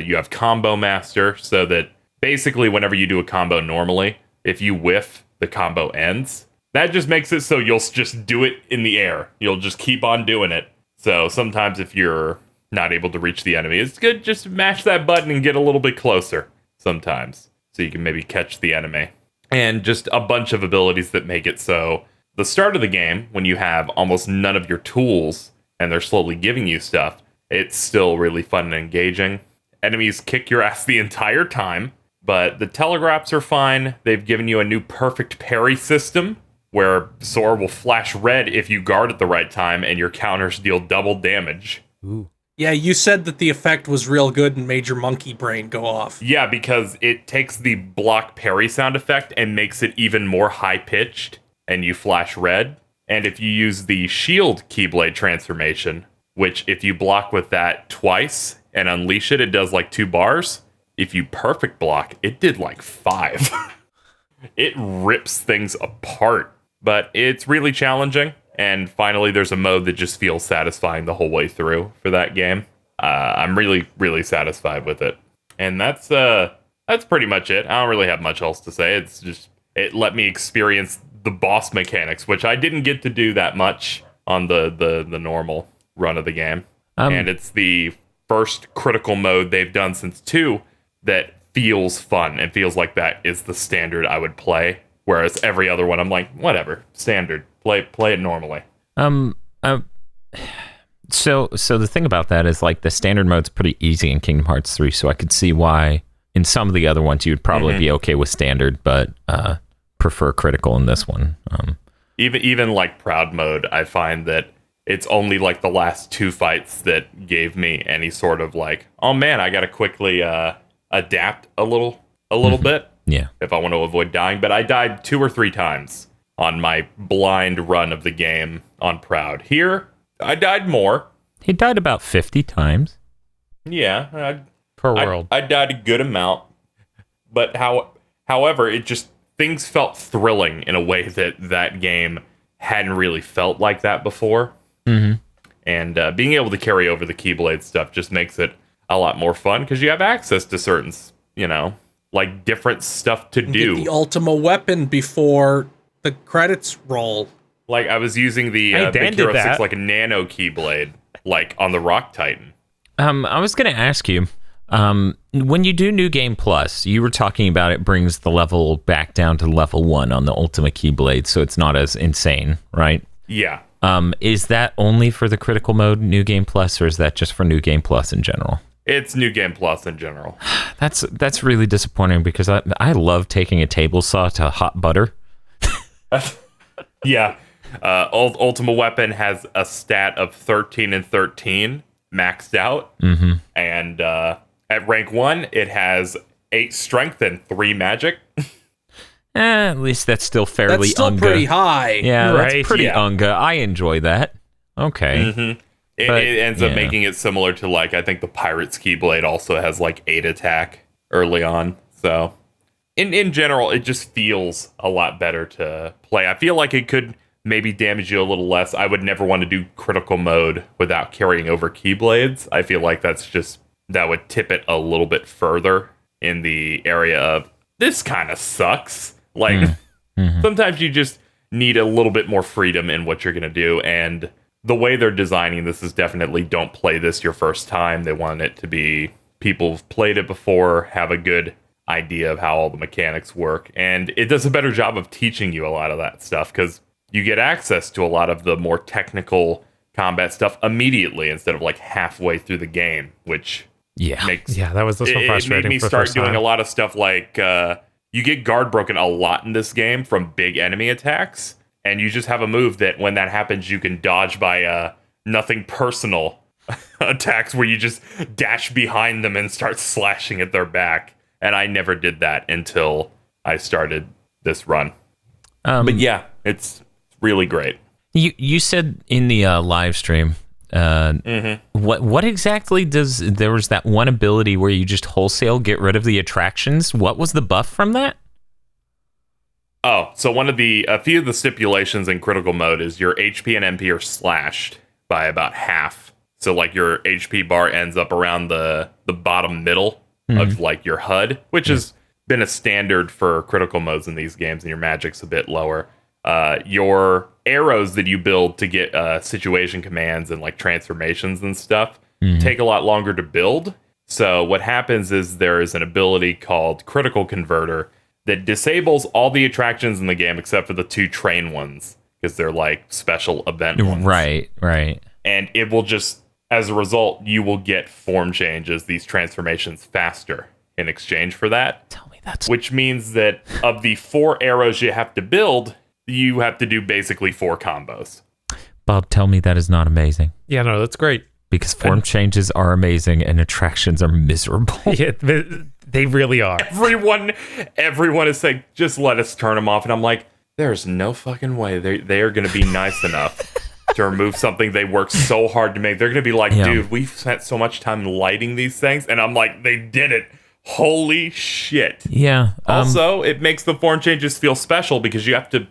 you have Combo Master, so that basically whenever you do a combo normally, if you whiff, the combo ends. That just makes it so you'll just do it in the air. You'll just keep on doing it. So sometimes if you're not able to reach the enemy, it's good just mash that button and get a little bit closer sometimes, so you can maybe catch the enemy. And just a bunch of abilities that make it so the start of the game, when you have almost none of your tools and they're slowly giving you stuff, it's still really fun and engaging. Enemies kick your ass the entire time, but the telegraphs are fine. They've given you a new perfect parry system where Sora will flash red if you guard at the right time and your counters deal double damage. Ooh. Yeah, you said that the effect was real good and made your monkey brain go off. Yeah, because it takes the block parry sound effect and makes it even more high-pitched, and you flash red. And if you use the shield Keyblade transformation, which if you block with that twice and unleash it, it does like 2 bars. If you perfect block, it did like 5. It rips things apart, but it's really challenging. And finally, there's a mode that just feels satisfying the whole way through for that game. I'm really, really satisfied with it. And that's pretty much it. I don't really have much else to say. It's just, it let me experience the boss mechanics, which I didn't get to do that much on the normal run of the game. And it's the first critical mode they've done since 2 that feels fun and feels like that is the standard I would play. Whereas every other one, I'm like, whatever, standard. Play it normally. So the thing about that is like the standard mode's pretty easy in Kingdom Hearts 3, so I could see why in some of the other ones you would probably be okay with standard, but prefer critical in this one. Even like Proud mode, I find that it's only like the last 2 fights that gave me any sort of like, oh man, I gotta quickly adapt a little bit. Yeah. If I want to avoid dying. But I died 2 or 3 times on my blind run of the game on Proud. Here, I died more. He died about 50 times. Yeah. Per world. I died a good amount. But however, it just, things felt thrilling in a way that game hadn't really felt like that before. Mm-hmm. And being able to carry over the Keyblade stuff just makes it a lot more fun because you have access to certain, like different stuff to do. Get the Ultima weapon before the credits roll. Like I was using the Hero 6 like a nano Keyblade, like on the Rock Titan. I was going to ask you, when you do New Game Plus, you were talking about it brings the level back down to level 1 on the Ultima Keyblade, so it's not as insane, right? Yeah. Is that only for the critical mode New Game Plus, or is that just for New Game Plus in general? It's New Game Plus in general. That's really disappointing because I love taking a table saw to hot butter. Yeah. Ultima Weapon has a stat of 13 and 13 maxed out. Mm-hmm. And at rank 1, it has 8 strength and 3 magic. At least that's still fairly That's still Unga. pretty high. Yeah, right? that's pretty Unga. I enjoy that. Okay. Mm-hmm. It ends up making it similar to, like, I think the Pirate's Keyblade also has, like, 8 attack early on. So, in general, it just feels a lot better to play. I feel like it could maybe damage you a little less. I would never want to do critical mode without carrying over Keyblades. I feel like that would tip it a little bit further in the area of, this kind of sucks. Like, sometimes you just need a little bit more freedom in what you're going to do, and the way they're designing this is definitely don't play this your first time. They want it to be people who've played it before, have a good idea of how all the mechanics work. And it does a better job of teaching you a lot of that stuff because you get access to a lot of the more technical combat stuff immediately instead of like halfway through the game, which makes... Yeah, that was so frustrating. It made me start doing a lot of stuff like you get guard broken a lot in this game from big enemy attacks. And you just have a move that when that happens, you can dodge by nothing personal attacks where you just dash behind them and start slashing at their back. And I never did that until I started this run. But yeah, it's really great. You said in the live stream, what exactly there was that one ability where you just wholesale get rid of the attractions? What was the buff from that? Oh, so a few of the stipulations in critical mode is your HP and MP are slashed by about half. So like your HP bar ends up around the bottom middle of like your HUD, which has been a standard for critical modes in these games, and your magic's a bit lower. Your arrows that you build to get situation commands and like transformations and stuff take a lot longer to build. So what happens is there is an ability called Critical Converter that disables all the attractions in the game except for the 2 train ones, because they're like special event ones. Right. And it will just, as a result, you will get form changes, these transformations faster in exchange for that. Tell me that's... Which means that of the 4 arrows you have to build, you have to do basically 4 combos. Bob, tell me that is not amazing. Yeah, no, that's great. because form changes are amazing and attractions are miserable. Yeah, they really are. Everyone is saying, just let us turn them off. And I'm like, there's no fucking way they are going to be nice enough to remove something they worked so hard to make. They're going to be like, dude, we've spent so much time lighting these things. And I'm like, they did it. Holy shit. Yeah. Also, it makes the form changes feel special because you have to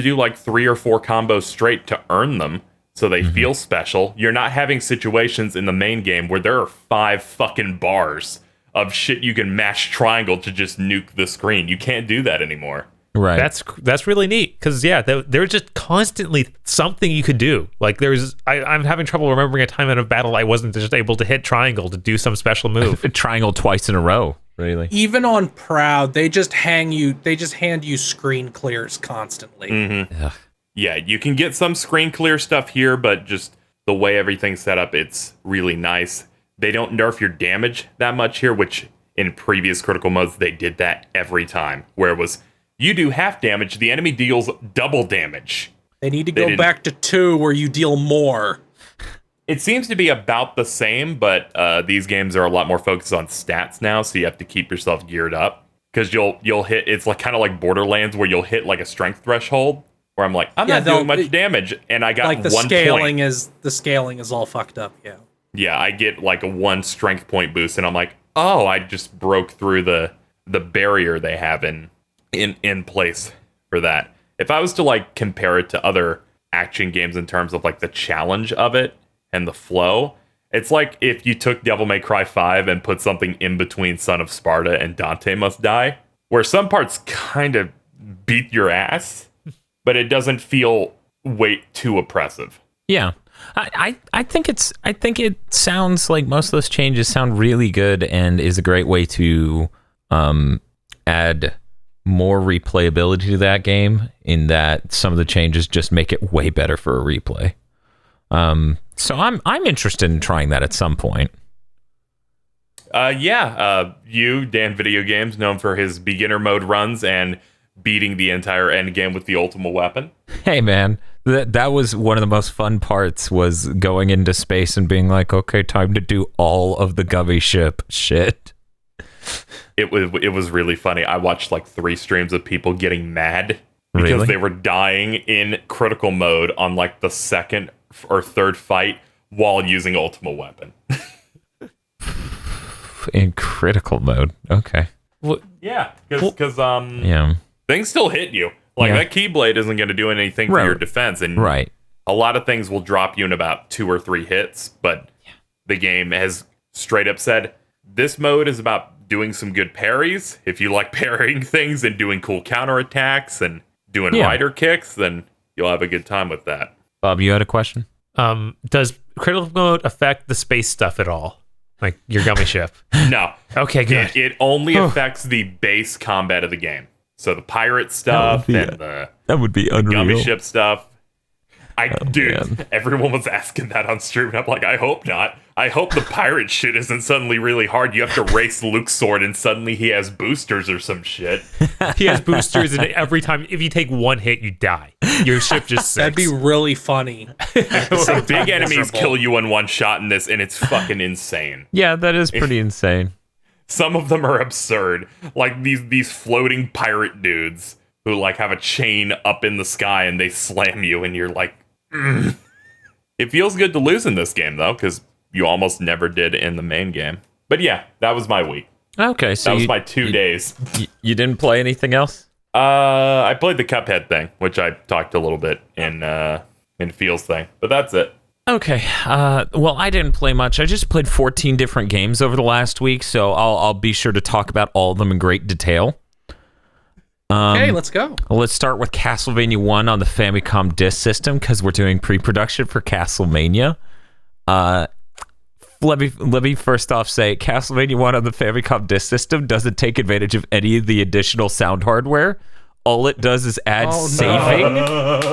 do like 3 or 4 combos straight to earn them. So they feel special. You're not having situations in the main game where there are 5 fucking bars of shit you can mash triangle to just nuke the screen. You can't do that anymore. Right. That's really neat because there's just constantly something you could do. Like I'm having trouble remembering a time in a battle I wasn't just able to hit triangle to do some special move. Triangle twice in a row. Really. Even on Proud, they just hand you screen clears constantly. Mm-hmm. Yeah, you can get some screen clear stuff here, but just the way everything's set up, it's really nice. They don't nerf your damage that much here, which in previous critical modes, they did that every time. Where it was, you do half damage, the enemy deals double damage. They need to go back to 2 where you deal more. It seems to be about the same, but these games are a lot more focused on stats now, so you have to keep yourself geared up. Because you'll hit, it's like kind of like Borderlands, where you'll hit like a strength threshold, where I'm like, I'm not doing much damage, and I got like the 1 scaling point. The scaling is all fucked up, yeah. Yeah, I get like a 1 strength point boost, and I'm like, oh, I just broke through the barrier they have in place for that. If I was to like compare it to other action games in terms of like the challenge of it and the flow, it's like if you took Devil May Cry 5 and put something in between Son of Sparta and Dante Must Die, where some parts kind of beat your ass, but it doesn't feel too oppressive. Yeah. I think it sounds like most of those changes sound really good and is a great way to add more replayability to that game, in that some of the changes just make it way better for a replay. So I'm interested in trying that at some point. You, Dan Video Games, known for his beginner mode runs and beating the entire end game with the ultimate weapon. Hey man, that was one of the most fun parts, was going into space and being like, okay, time to do all of the gummy ship shit. It was really funny. I watched like 3 streams of people getting mad because they were dying in critical mode on like the 2nd or 3rd fight while using ultimate weapon. In critical mode, okay. Well, yeah, because things still hit you. Like that Keyblade isn't going to do anything for your defense, and a lot of things will drop you in about 2 or 3 hits. But the game has straight up said this mode is about doing some good parries. If you like parrying things and doing cool counterattacks and doing rider kicks, then you'll have a good time with that. Bob, you had a question? Does critical mode affect the space stuff at all? Like your gummy ship? No. Okay, good. It only affects the base combat of the game. So the pirate stuff and that would be unreal. Gummy ship stuff. Everyone was asking that on stream, and I'm like, I hope not. I hope the pirate shit isn't suddenly really hard. You have to race Luke's sword, and suddenly he has boosters or some shit. He has boosters, and every time, if you take 1 hit, you die. Your ship just sinks. That'd be really funny. So big enemies kill you in 1 shot in this, and it's fucking insane. Yeah, that is pretty insane. Some of them are absurd. Like these floating pirate dudes who like have a chain up in the sky and they slam you, and you're like, It feels good to lose in this game, though, because you almost never did in the main game. But yeah, that was my week. Okay, so that was my 2 days. You didn't play anything else? I played the Cuphead thing, which I talked a little bit in Feels thing, but that's it. Okay. Well, I didn't play much. I just played 14 different games over the last week, so I'll be sure to talk about all of them in great detail. Okay, let's go. Let's start with Castlevania 1 on the Famicom Disk System, because we're doing pre-production for Castlevania. Let me first off say, Castlevania 1 on the Famicom Disk System doesn't take advantage of any of the additional sound hardware. All it does is add saving,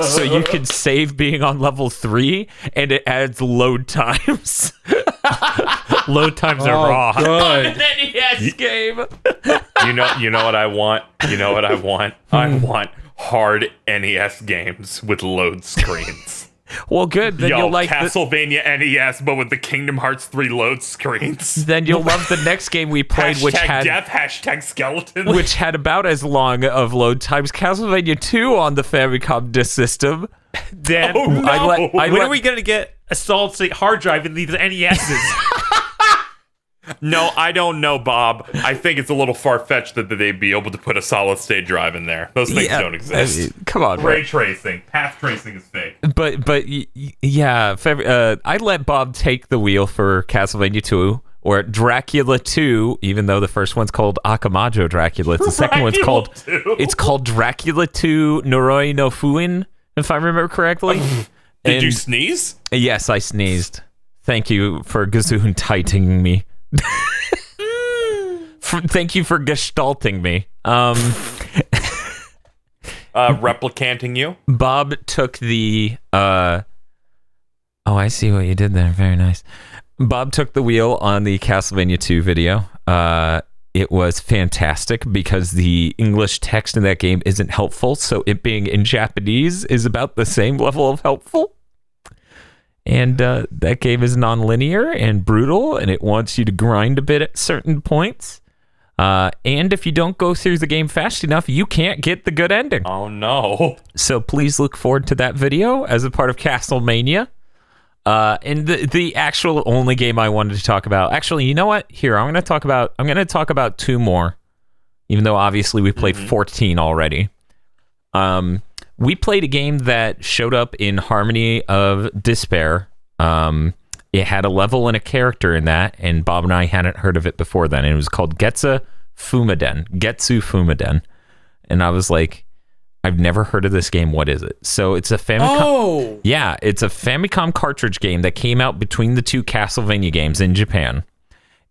so you can save being on level 3, and it adds load times. Load times are raw. Good. NES game. You know what I want? You know what I want? I want hard NES games with load screens. Well, good. Then you'll like Castlevania NES, but with the Kingdom Hearts 3 load screens. Then you'll love the next game we played, which had death, #skeleton, which had about as long of load times. Castlevania 2 on the Famicom disk system. Dan, no. When are we gonna get a solid state hard drive in these NESs? No, I don't know, Bob. I think it's a little far-fetched that they'd be able to put a solid-state drive in there. Those things don't exist. I mean, come on, Ray tracing. Path tracing is fake. But yeah, I let Bob take the wheel for Castlevania 2 or Dracula 2, even though the first one's called Akamajo Dracula. The second one's called 2. It's called Dracula 2 Noroi no Fuin, if I remember correctly. Did you sneeze? Yes, I sneezed. Thank you for gesundheitigen me. Thank you for gestalting me. Replicanting you. Bob took the oh, I see what you did there. Very nice. Bob took the wheel on the Castlevania 2 video. It was fantastic because the English text in that game isn't helpful, so it being in Japanese is about the same level of helpful. And that game is non-linear and brutal, and it wants you to grind a bit at certain points. And if you don't go through the game fast enough, you can't get the good ending. Oh, no. So please look forward to that video as a part of Castlevania. And the actual only game I wanted to talk about. Actually, you know what? Here, I'm going to talk about 2 more, even though obviously we played 14 already. We played a game that showed up in Harmony of Despair. It had a level and a character in that, and Bob and I hadn't heard of it before then. And it was called Getsu Fumaden. And I was like, I've never heard of this game. What is it? So it's a Famicom. Yeah, it's a Famicom cartridge game that came out between the 2 Castlevania games in Japan.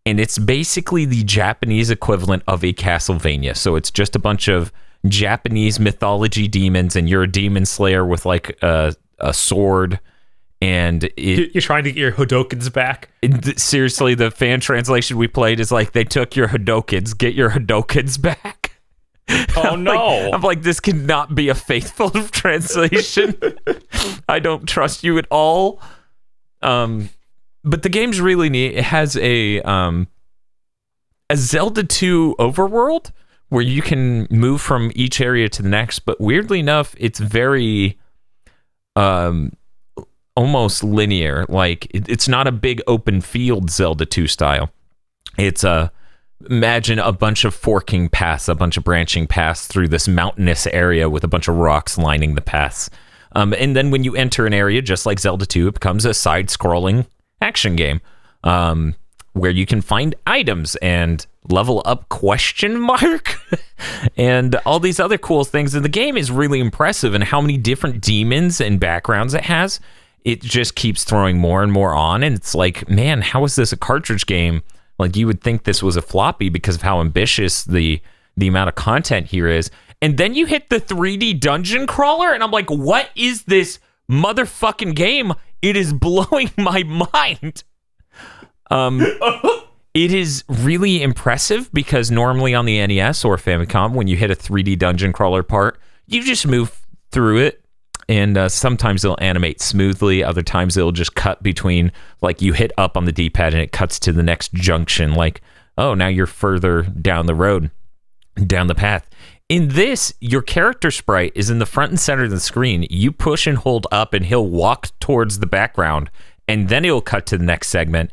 And it's basically the Japanese equivalent of a Castlevania. So it's just a bunch of Japanese mythology demons, and you're a demon slayer with like a sword, and you're trying to get your Hadokens back. Seriously, the fan translation we played is like, they took your Hadokens, get your Hadokens back. Oh no. I'm like, this cannot be a faithful translation. I don't trust you at all. But the game's really neat. It has a Zelda 2 overworld where you can move from each area to the next, but weirdly enough, it's very almost linear. Like, it's not a big open field Zelda 2 style. It's imagine a bunch of forking paths, a bunch of branching paths through this mountainous area with a bunch of rocks lining the paths. And then when you enter an area, just like Zelda 2, it becomes a side-scrolling action game. Where you can find items and level up ? And all these other cool things. And the game is really impressive in how many different demons and backgrounds it has. It just keeps throwing more and more on. And it's like, man, how is this a cartridge game? Like, you would think this was a floppy because of how ambitious the amount of content here is. And then you hit the 3D dungeon crawler, and I'm like, what is this motherfucking game? It is blowing my mind. It is really impressive because normally on the NES or Famicom, when you hit a 3D dungeon crawler part, you just move through it, and sometimes it'll animate smoothly. Other times it'll just cut between, like, you hit up on the D-pad and it cuts to the next junction. Like, oh, now you're further down the road, down the path. In this, your character sprite is in the front and center of the screen. You push and hold up and he'll walk towards the background, and then it'll cut to the next segment.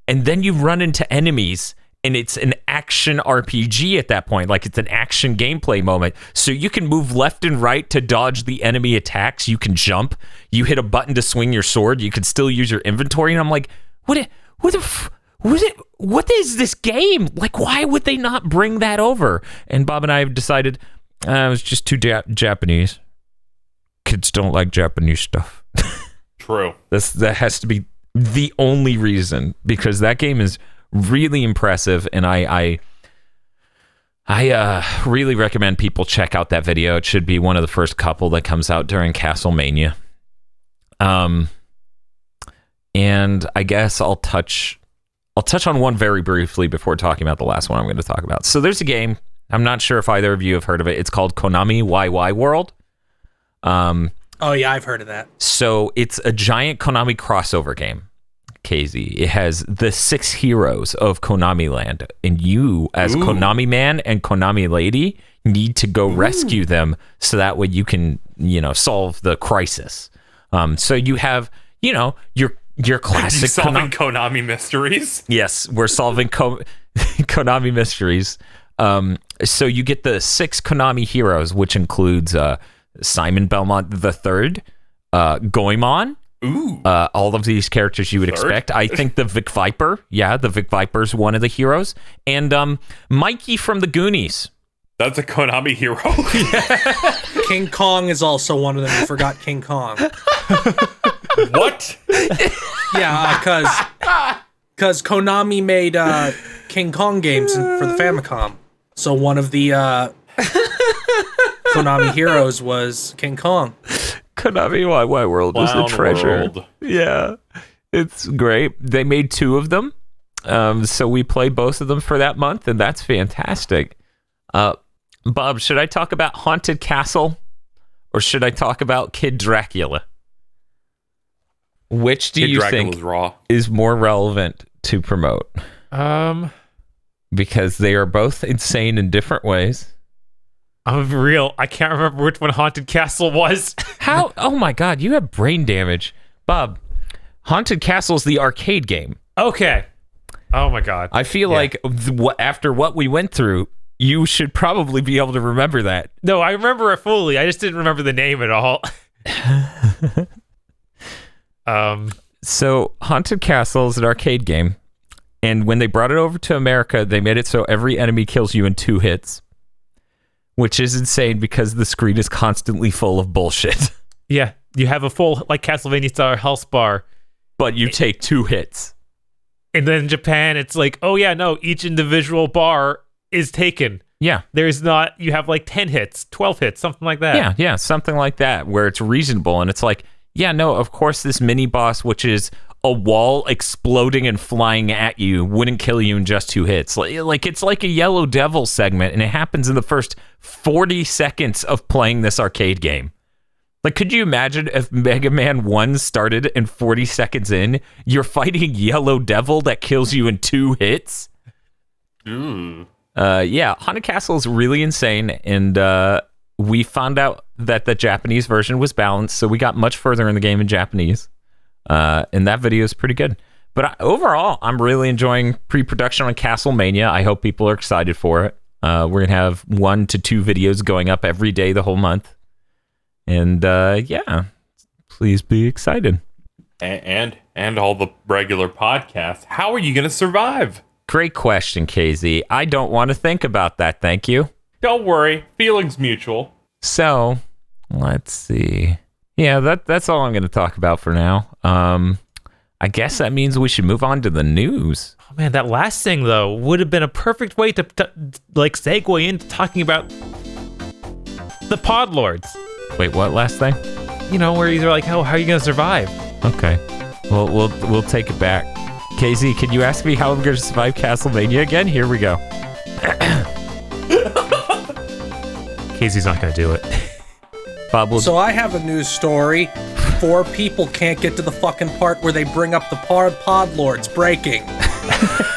And then you run into enemies, and it's an action RPG at that point. Like, it's an action gameplay moment. So you can move left and right to dodge the enemy attacks. You can jump. You hit a button to swing your sword. You can still use your inventory. And I'm like, what is this game? Like, why would they not bring that over? And Bob and I have decided it was just too Japanese. Kids don't like Japanese stuff. True. That has to be the only reason, because that game is really impressive, and I really recommend people check out that video. It should be one of the first couple that comes out during Castlemania. And I guess I'll touch on one very briefly before talking about the last one I'm going to talk about. So there's a game, I'm not sure if either of you have heard of it. It's called Konami YY World. Oh yeah, I've heard of that. So it's a giant Konami crossover game, KZ. It has the 6 heroes of Konami Land, and you, as Konami Man and Konami Lady, need to go rescue them so that way you can, solve the crisis. So you have, your classic solving Konami mysteries. Yes, we're solving Konami mysteries. So you get the 6 Konami heroes, which includes Simon Belmont III, Goemon. All of these characters you would expect. I think the Vic Viper. Yeah, the Vic Viper's one of the heroes. And Mikey from the Goonies. That's a Konami hero. King Kong is also one of them. You forgot King Kong. What? Yeah, because Konami made King Kong games for the Famicom. So one of the Konami heroes was King Kong. Konami Why World is a treasure. World. Yeah, it's great. They made 2 of them. So we play both of them for that month, and that's fantastic. Bob, should I talk about Haunted Castle or should I talk about Kid Dracula? Which do you think is more relevant to promote? Because they are both insane in different ways. I'm real. I can't remember which one Haunted Castle was. How? Oh my God, you have brain damage. Bob, Haunted Castle is the arcade game. Okay. Oh my God. I feel like after what we went through, you should probably be able to remember that. No, I remember it fully. I just didn't remember the name at all. So Haunted Castle is an arcade game. And when they brought it over to America, they made it so every enemy kills you in 2 hits. Which is insane because the screen is constantly full of bullshit. Yeah, you have a full, like, Castlevania style health bar. But you take 2 hits. And then in Japan, it's like, oh yeah, no, each individual bar is taken. Yeah. There's not, you have like 10 hits, 12 hits, something like that. Yeah, something like that, where it's reasonable. And it's like, yeah, no, of course this mini boss, which is a wall exploding and flying at you, wouldn't kill you in just 2 hits. Like it's like a Yellow Devil segment, and it happens in the first 40 seconds of playing this arcade game. Like, could you imagine if Mega Man 1 started and 40 seconds in, you're fighting Yellow Devil that kills you in 2 hits? Yeah, Haunted Castle is really insane, and we found out that the Japanese version was balanced, so we got much further in the game in Japanese. And that video is pretty good. But overall, I'm really enjoying pre-production on Castlemania. I hope people are excited for it. We're going to have 1 to 2 videos going up every day the whole month. And yeah, please be excited. And all the regular podcasts. How are you going to survive? Great question, KZ. I don't want to think about that, thank you. Don't worry. Feelings mutual. So, let's see. Yeah, that's all I'm going to talk about for now. I guess that means we should move on to the news. Oh man, that last thing though would have been a perfect way to like segue into talking about the Pod Lords. Wait, what last thing? You know, where you're like, oh, how are you going to survive? Okay, well, we'll take it back. KZ, can you ask me how I'm going to survive Castlevania again? Here we go. Casey's not going to do it. Bob will... So I have a news story. 4 people can't get to the fucking part where they bring up the Pod Lords breaking.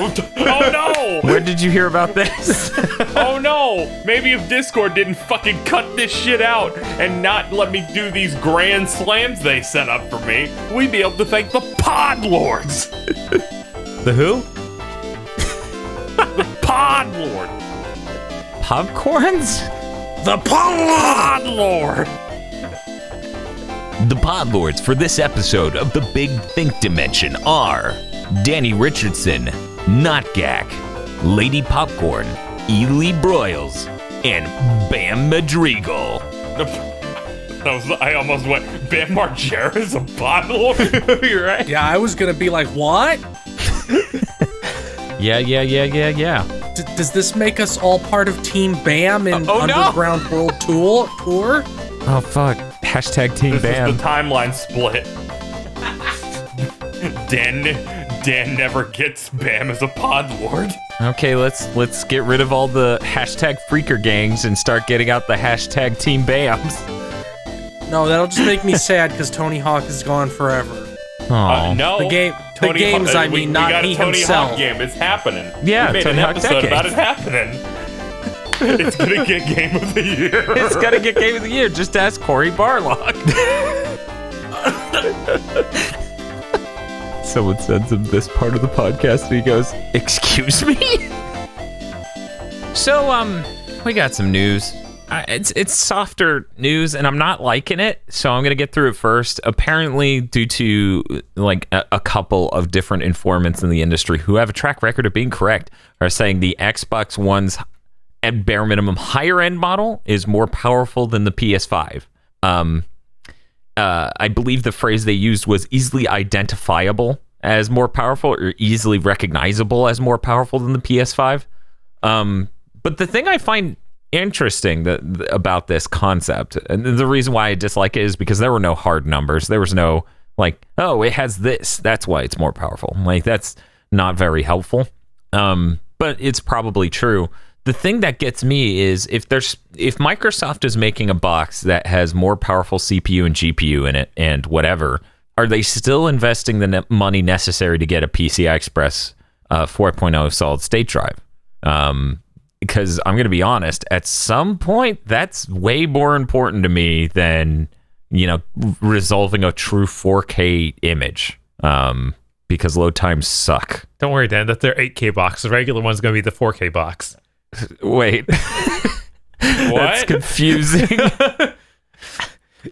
Oh no! Where did you hear about this? Oh no! Maybe if Discord didn't fucking cut this shit out and not let me do these grand slams they set up for me, we'd be able to thank the Pod Lords! The who? The Pod Lord! Popcorns? The Pod Lord! The Pod Lords for this episode of the Big Think Dimension are Danny Richardson, Notgak, Lady Popcorn, Ely Broyles, and Bam Madrigal. I almost went, Bam Margera's a Pod Lord? You're right. Yeah, I was gonna be like, what? Yeah. Does this make us all part of Team Bam in Underground World Tour? Oh, fuck. Hashtag Team This Bam. is the timeline split. Dan never gets Bam as a Pod Lord. Okay, let's get rid of all the hashtag FreakerGangs and start getting out the hashtag Team Bams. No, that'll just make me sad because Tony Hawk is gone forever. Oh. No, The games, Hawk, I mean, we not got he a Tony himself. Hawk game. It's happening. Yeah, we made Tony an Hawk episode about it Decades. happening. It's gonna get Game of the Year. It's gonna get Game of the Year. Just ask Corey Barlog. Someone sends him this part of the podcast and he goes, "Excuse me?" So, we got some news. It's softer news, and I'm not liking it, so I'm gonna get through it first. Apparently, due to like a couple of different informants in the industry who have a track record of being correct, are saying the Xbox One's at bare minimum higher end model is more powerful than the PS5. I believe the phrase they used was easily identifiable as more powerful, or easily recognizable as more powerful than the PS5. But the thing I find interesting about this concept, and the reason why I dislike it, is because there were no hard numbers. There was no like, oh, it has this, that's why it's more powerful. Like, that's not very helpful. But it's probably true. The thing that gets me is if Microsoft is making a box that has more powerful CPU and GPU in it and whatever, are they still investing the money necessary to get a PCI Express 4.0 solid state drive? Because I'm going to be honest, at some point, that's way more important to me than, resolving a true 4K image. Because load times suck. Don't worry, Dan. That's their 8K box. The regular one's going to be the 4K box. Wait. That's confusing.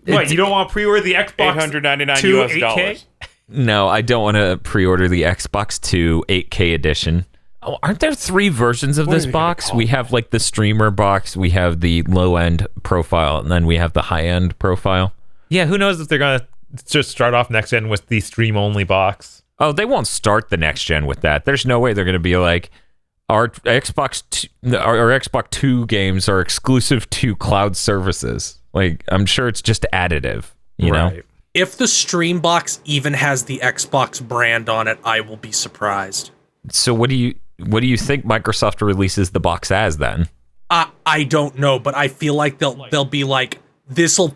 What, you don't want to pre-order the Xbox $899 2 US 8K? dollars. No, I don't want to pre-order the Xbox 2 8K edition. Oh, aren't there 3 versions of this box? We have like the streamer box, we have the low-end profile, and then we have the high-end profile. Yeah, who knows if they're going to just start off next gen with the stream-only box. Oh, they won't start the next gen with that. There's no way they're going to be like, our Xbox 2 games are exclusive to cloud services. Like, I'm sure it's just additive, you know? If the stream box even has the Xbox brand on it, I will be surprised. So what do you think Microsoft releases the box as then? I don't know, but I feel like they'll be like, this'll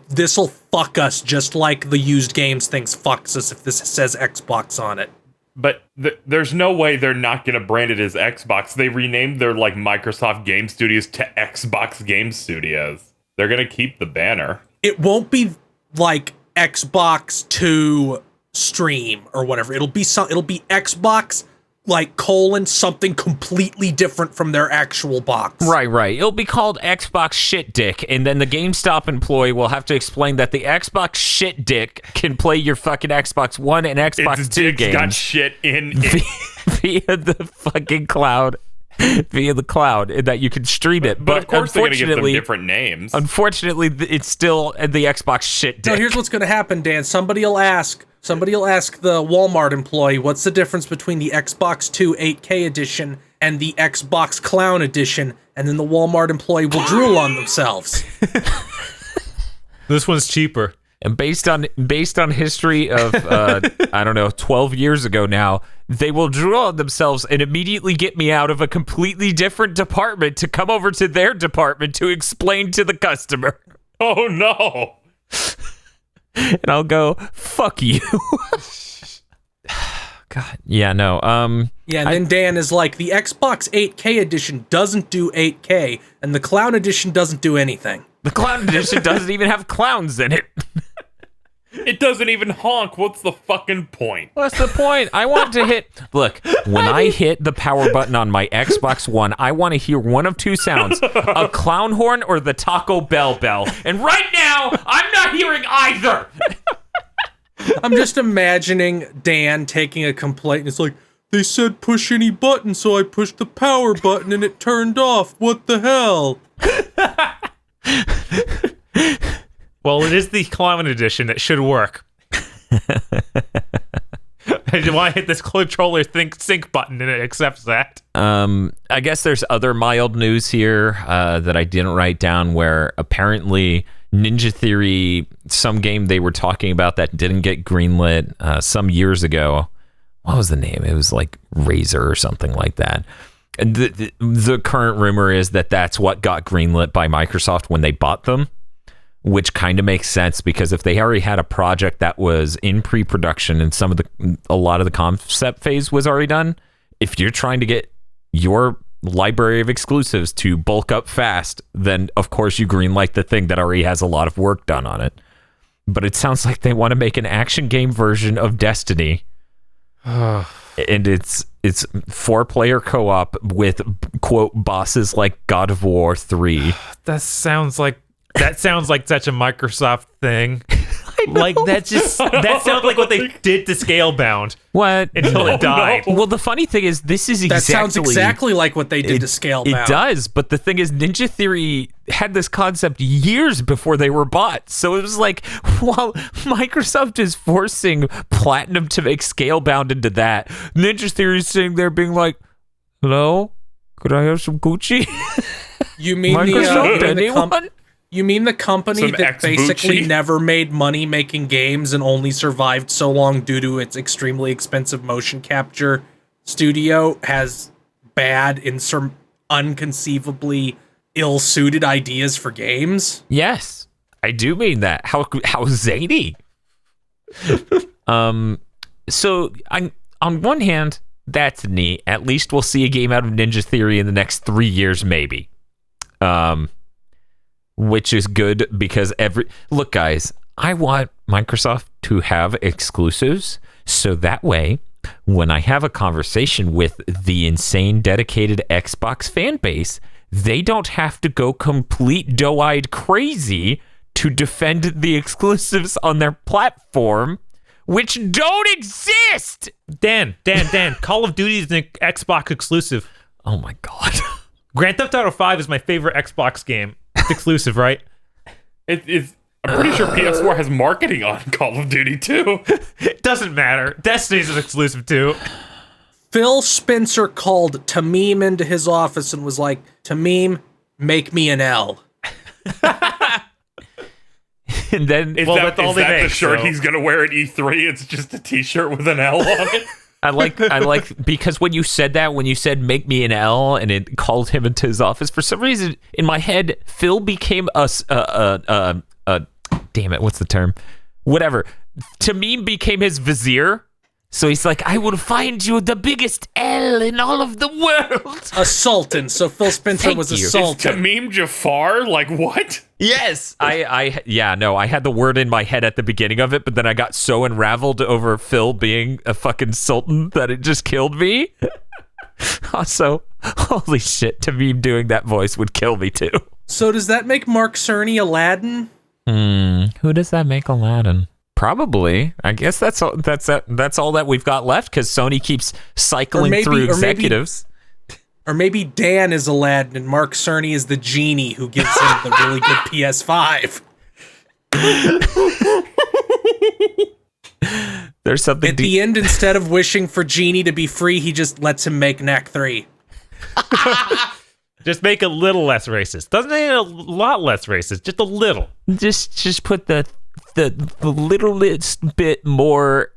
fuck us just like the used games things fucks us if this says Xbox on it. But there's no way they're not going to brand it as Xbox. They renamed their like Microsoft Game Studios to Xbox Game Studios. They're going to keep the banner. It won't be like Xbox 2 stream or whatever. It'll be Xbox like something completely different from their actual box. Right. It'll be called Xbox Shit Dick, and then the GameStop employee will have to explain that the Xbox Shit Dick can play your fucking Xbox One and Xbox 2 games. Got shit in it. via the fucking cloud. Via the cloud, that you can stream it. But of course they're going to give them different names. Unfortunately, it's still the Xbox Shit Dick. No, here's what's going to happen, Dan. Somebody will ask the Walmart employee, what's the difference between the Xbox 2 8K edition and the Xbox Clown edition? And then the Walmart employee will drool on themselves. This one's cheaper. And based on history of, 12 years ago now, they will drool on themselves and immediately get me out of a completely different department to come over to their department to explain to the customer. Oh, no. And I'll go, fuck you. God. Yeah, no. Yeah, and then Dan is like, the Xbox 8K edition doesn't do 8K, and the Clown edition doesn't do anything. The Clown edition doesn't even have clowns in it. It doesn't even honk. What's the fucking point? What's the point? I want to hit... Look, when I hit the power button on my Xbox One, I want to hear one of two sounds. A clown horn or the Taco Bell bell. And right now, I'm not hearing either. I'm just imagining Dan taking a complaint and it's like, they said push any button, so I pushed the power button and it turned off. What the hell? Well, it is the Clown edition. It should work. I want to hit this controller sync button and it accepts that. I guess there's other mild news here that I didn't write down, where apparently Ninja Theory, some game they were talking about that didn't get greenlit some years ago. What was the name? It was like Razor or something like that. And the current rumor is that that's what got greenlit by Microsoft when they bought them. which kind of makes sense because if they already had a project that was in pre-production and a lot of the concept phase was already done, if you're trying to get your library of exclusives to bulk up fast, then of course you greenlight the thing that already has a lot of work done on it. But it sounds like they want to make an action game version of Destiny. And it's 4-player co-op with quote bosses like God of War 3. That sounds like such a Microsoft thing. That sounds like what they did to Scalebound. What? Until it died. Well, the funny thing is, this is That sounds exactly like what they did to Scalebound. It does, but the thing is, Ninja Theory had this concept years before they were bought. So it was like, while Microsoft is forcing Platinum to make Scalebound into that, Ninja Theory is sitting there being like, hello? Could I have some Gucci? You mean Microsoft, anyone? You mean the company Some that basically ex-Bucci? never made money making games and only survived so long due to its extremely expensive motion capture studio has bad and some unconceivably ill-suited ideas for games? Yes, I do mean that. How zany. So on one hand, that's neat. At least we'll see a game out of Ninja Theory in the next 3 years, maybe. Which is good because look, guys, I want Microsoft to have exclusives so that way when I have a conversation with the insane dedicated Xbox fan base, they don't have to go complete doe-eyed crazy to defend the exclusives on their platform, which don't exist. Dan, Call of Duty is an Xbox exclusive. Oh my God. Grand Theft Auto 5 is my favorite Xbox game. It's exclusive, right? I'm pretty sure PS4 has marketing on Call of Duty too. It doesn't matter. Destiny's an exclusive too. Phil Spencer called Tamim into his office and was like, Tamim, make me an L. And then Is that the shirt he's gonna wear at E3? It's just a T-shirt with an L on it. I like because when you said make me an L and it called him into his office, for some reason in my head Phil became a damn it, what's the term? Whatever. Tamim became his vizier. So he's like, I will find you the biggest L in all of the world. A sultan. So Phil Spencer was a Is sultan. Tamim Jafar? Like what? Yes. I had the word in my head at the beginning of it, but then I got so unraveled over Phil being a fucking sultan that it just killed me. Also, holy shit, Tamim doing that voice would kill me too. So does that make Mark Cerny Aladdin? Who does that make Aladdin? Probably. I guess that's all that we've got left because Sony keeps cycling through executives. Or maybe Dan is Aladdin and Mark Cerny is the genie who gives him the really good PS5. There's something at the end, instead of wishing for Genie to be free, he just lets him make Knack 3. Just make it a little less racist. Doesn't make it a lot less racist, just a little. Just put the littlest bit more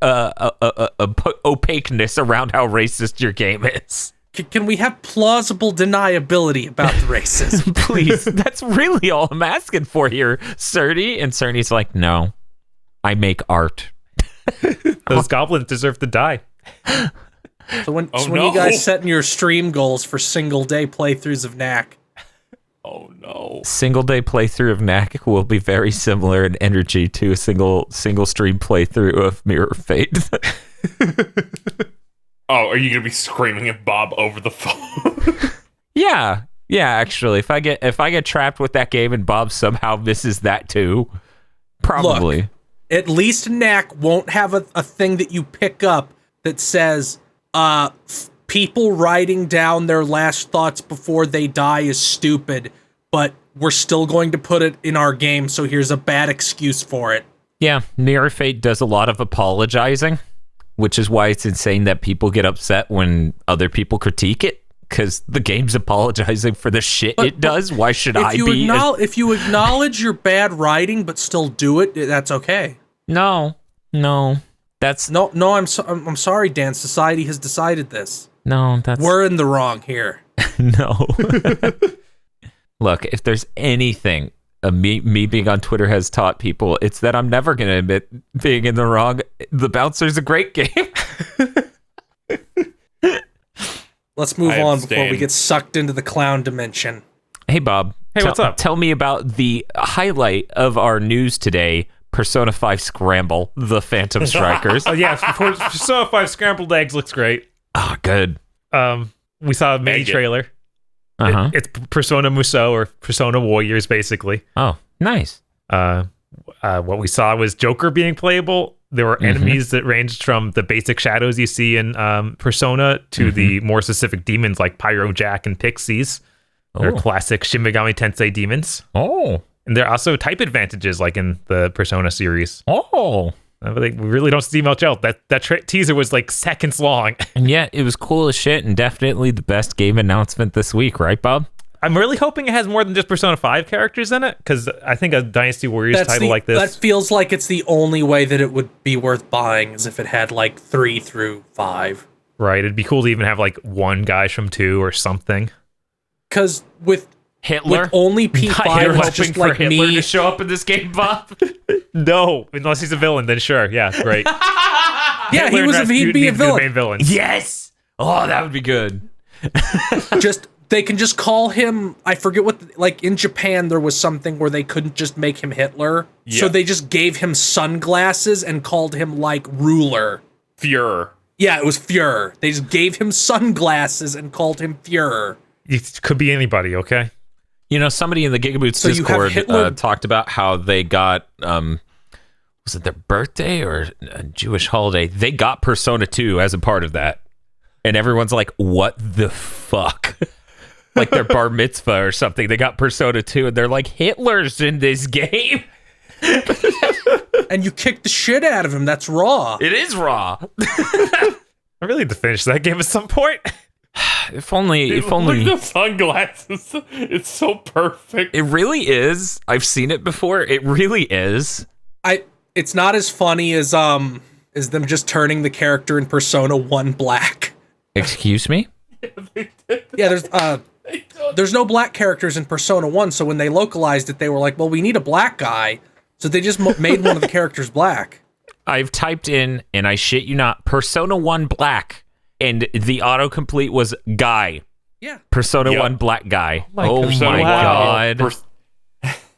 opaqueness around how racist your game is. Can we have plausible deniability about the racism? Please, that's really all I'm asking for here, Cerny. And Cerny's like, no, I make art. Those goblins deserve to die. So when you guys setting your stream goals for single day playthroughs of Knack? Oh no. Single day playthrough of Knack will be very similar in energy to a single stream playthrough of Mirror of Fate. Oh, are you gonna be screaming at Bob over the phone? Yeah, actually, if I get trapped with that game and Bob somehow misses that too, probably. Look, at least Knack won't have a thing that you pick up that says, people writing down their last thoughts before they die is stupid, but we're still going to put it in our game, so here's a bad excuse for it. Yeah, Mirror Fate does a lot of apologizing, which is why it's insane that people get upset when other people critique it, because the game's apologizing for the shit it does. Why should I be? If you acknowledge your bad writing but still do it, that's okay. No. That's no. I'm sorry, Dan. Society has decided this. No, we're in the wrong here. No. Look, if there's anything me being on Twitter has taught people, it's that I'm never going to admit being in the wrong. The Bouncer's a great game. Let's move on before we get sucked into the clown dimension. Hey, Bob. Hey, what's up? Tell me about the highlight of our news today, Persona 5 Scramble, the Phantom Strikers. Oh, yeah, Persona 5 Scrambled Eggs looks great. Oh, good. We saw a mini trailer. Uh-huh. It's Persona Musou, or Persona Warriors, basically. Oh, nice. What we saw was Joker being playable. There were enemies that ranged from the basic shadows you see in Persona to the more specific demons like Pyro Jack and Pixies. They're classic Shin Megami Tensei demons. Oh. And there are also type advantages like in the Persona series. Oh. But we really don't see much else. That teaser was like seconds long. And yet, it was cool as shit and definitely the best game announcement this week, right, Bob? I'm really hoping it has more than just Persona 5 characters in it, because I think a Dynasty Warriors title like this... That feels like it's the only way that it would be worth buying, is if it had like 3 through 5. Right, it'd be cool to even have like one guy from 2 or something. Because with Hitler? With only P5, You're it's hoping just for like Hitler me. to show up in this game, Bob? No, unless he's a villain, then sure, yeah, great. Yeah, he'd be a The main villain. villain. Yes! Oh, that would be good. They can just call him, I forget what, like in Japan there was something where they couldn't just make him Hitler. Yeah. So they just gave him sunglasses and called him like Ruler. Führer. Yeah, it was Führer. They just gave him sunglasses and called him Führer. It could be anybody, okay? You know, somebody in the GigaBoots So you have Discord Hitler- talked about how they got, was it their birthday or a Jewish holiday? They got Persona 2 as a part of that. And everyone's like, what the fuck? Like their bar mitzvah or something. They got Persona 2 and they're like, Hitler's in this game. And you kicked the shit out of him. That's raw. It is raw. I really need to finish that game at some point. If only. Look at the sunglasses. It's so perfect. It really is. I've seen it before. It really is. It's not as funny as them just turning the character in Persona 1 black. Excuse me? Yeah, there's no black characters in Persona 1, so when they localized it, they were like, well, we need a black guy. So they just made one of the characters black. I've typed in, and I shit you not, Persona 1 black, and the autocomplete was guy. Yeah. Persona 1 black guy. Oh my Persona 1 god.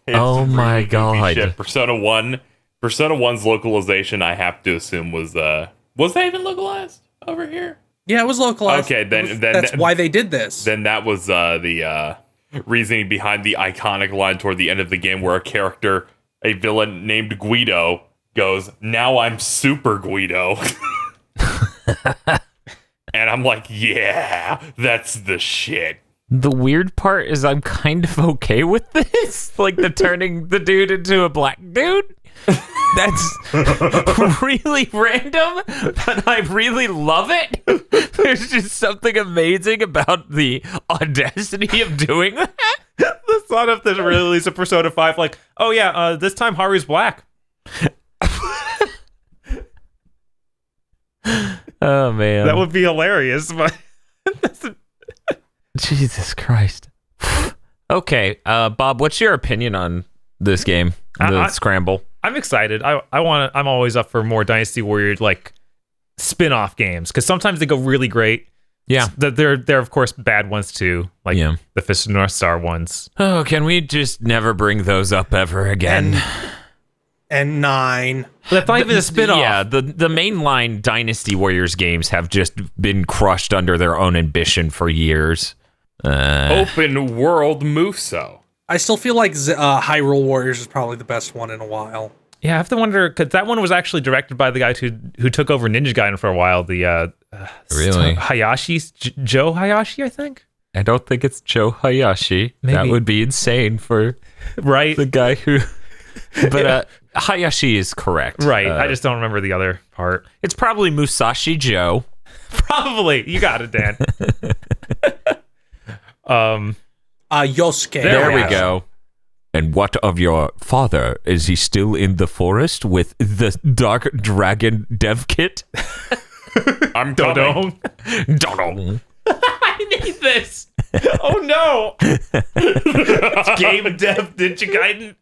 Oh my god. Shit. Persona 1's localization, I have to assume, was that even localized over here? Yeah, it was localized. Okay, That's why they did this. Then that was the reasoning behind the iconic line toward the end of the game where a villain named Guido goes, "Now I'm Super Guido." And I'm like, yeah, that's the shit. The weird part is I'm kind of okay with this. Like the turning the dude into a black dude. That's really random, but I really love it. There's just something amazing about the audacity of doing that. The thought of the release of Persona 5, like, oh yeah, this time Haru's black. Oh man, that would be hilarious. But Jesus Christ. Okay, Bob, what's your opinion on this game, the Scramble? I'm excited. I'm always up for more Dynasty Warrior like spin-off games because sometimes they go really great. Yeah, there are of course bad ones too, like the Fist of North Star ones. Oh, can we just never bring those up ever again? And 9. But that's not even a spin-off. Yeah, the mainline Dynasty Warriors games have just been crushed under their own ambition for years. Open world Musou. I still feel like Hyrule Warriors is probably the best one in a while. Yeah, I have to wonder because that one was actually directed by the guy who took over Ninja Gaiden for a while. The really Joe Hayashi, I think. I don't think it's Joe Hayashi. Maybe. That would be insane for the guy who. But Hayashi is correct. Right. I just don't remember the other part. It's probably Musashi Joe. Probably. You got it, Dan. Yosuke. There we go. And what of your father? Is he still in the forest with the Dark Dragon dev kit? I'm coming. Dong. I need this. Oh no! Game dev Ninja Gaiden.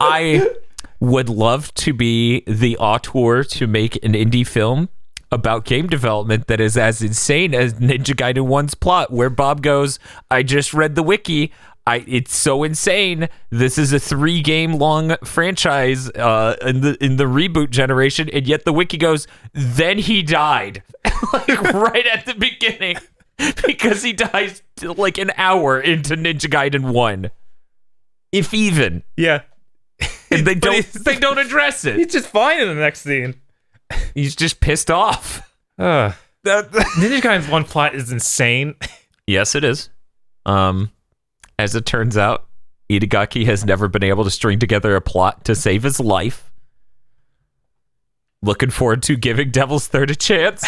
I would love to be the auteur to make an indie film about game development that is as insane as Ninja Gaiden 1's plot, where Bob goes, I just read the wiki. It's so insane. This is a 3-game long franchise in the reboot generation, and yet the wiki goes, then he died. Like right at the beginning. Because he dies like an hour into Ninja Gaiden 1. If even. Yeah. And they don't address it. He's just fine in the next scene. He's just pissed off. Ninja Gaiden's 1 plot is insane. Yes, it is. As it turns out, Itagaki has never been able to string together a plot to save his life. Looking forward to giving Devil's Third a chance.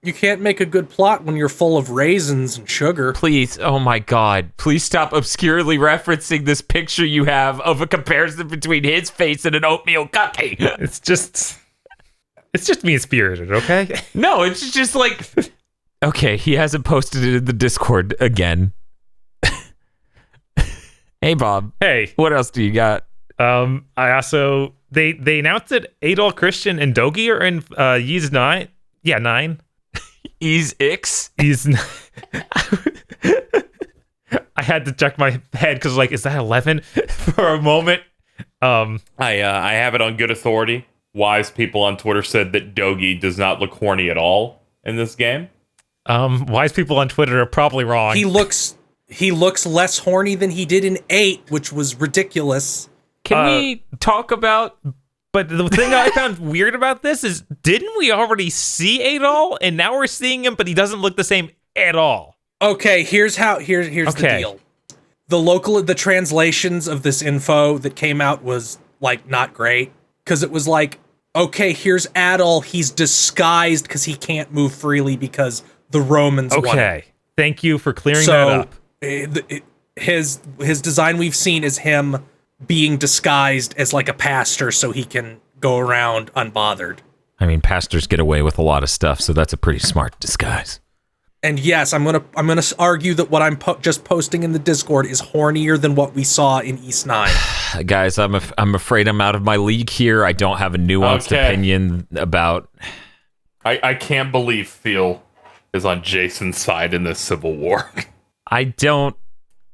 You can't make a good plot when you're full of raisins and sugar. Please, oh my god, please stop obscurely referencing this picture you have of a comparison between his face and an oatmeal cookie. It's just mean-spirited, okay? No, it's just like... Okay, he hasn't posted it in the Discord again. Hey, Bob. Hey. What else do you got? I also... They announced that Adol, Christian, and Dogi are in Ys 9. Yeah, 9. Ys X? Ys 9. I had to check my head because, like, is that 11 for a moment? I have it on good authority. Wise people on Twitter said that Dogi does not look horny at all in this game. Wise people on Twitter are probably wrong. He looks less horny than he did in 8, which was ridiculous. Can we talk about... But the thing I found weird about this is, didn't we already see Adol? And now we're seeing him, but he doesn't look the same at all. Okay, here's the deal. The translations of this info that came out was, like, not great. Because it was like, okay, here's Adol. He's disguised because he can't move freely because the Romans won. Okay, thank you for clearing that up. His design we've seen is him being disguised as like a pastor so he can go around unbothered. I mean, pastors get away with a lot of stuff, so that's a pretty smart disguise. And yes, I'm gonna argue that what I'm just posting in the Discord is hornier than what we saw in Ys 9. Guys, I'm afraid I'm out of my league here. I don't have a nuanced opinion about... I can't believe Phil is on Jason's side in this civil war. I don't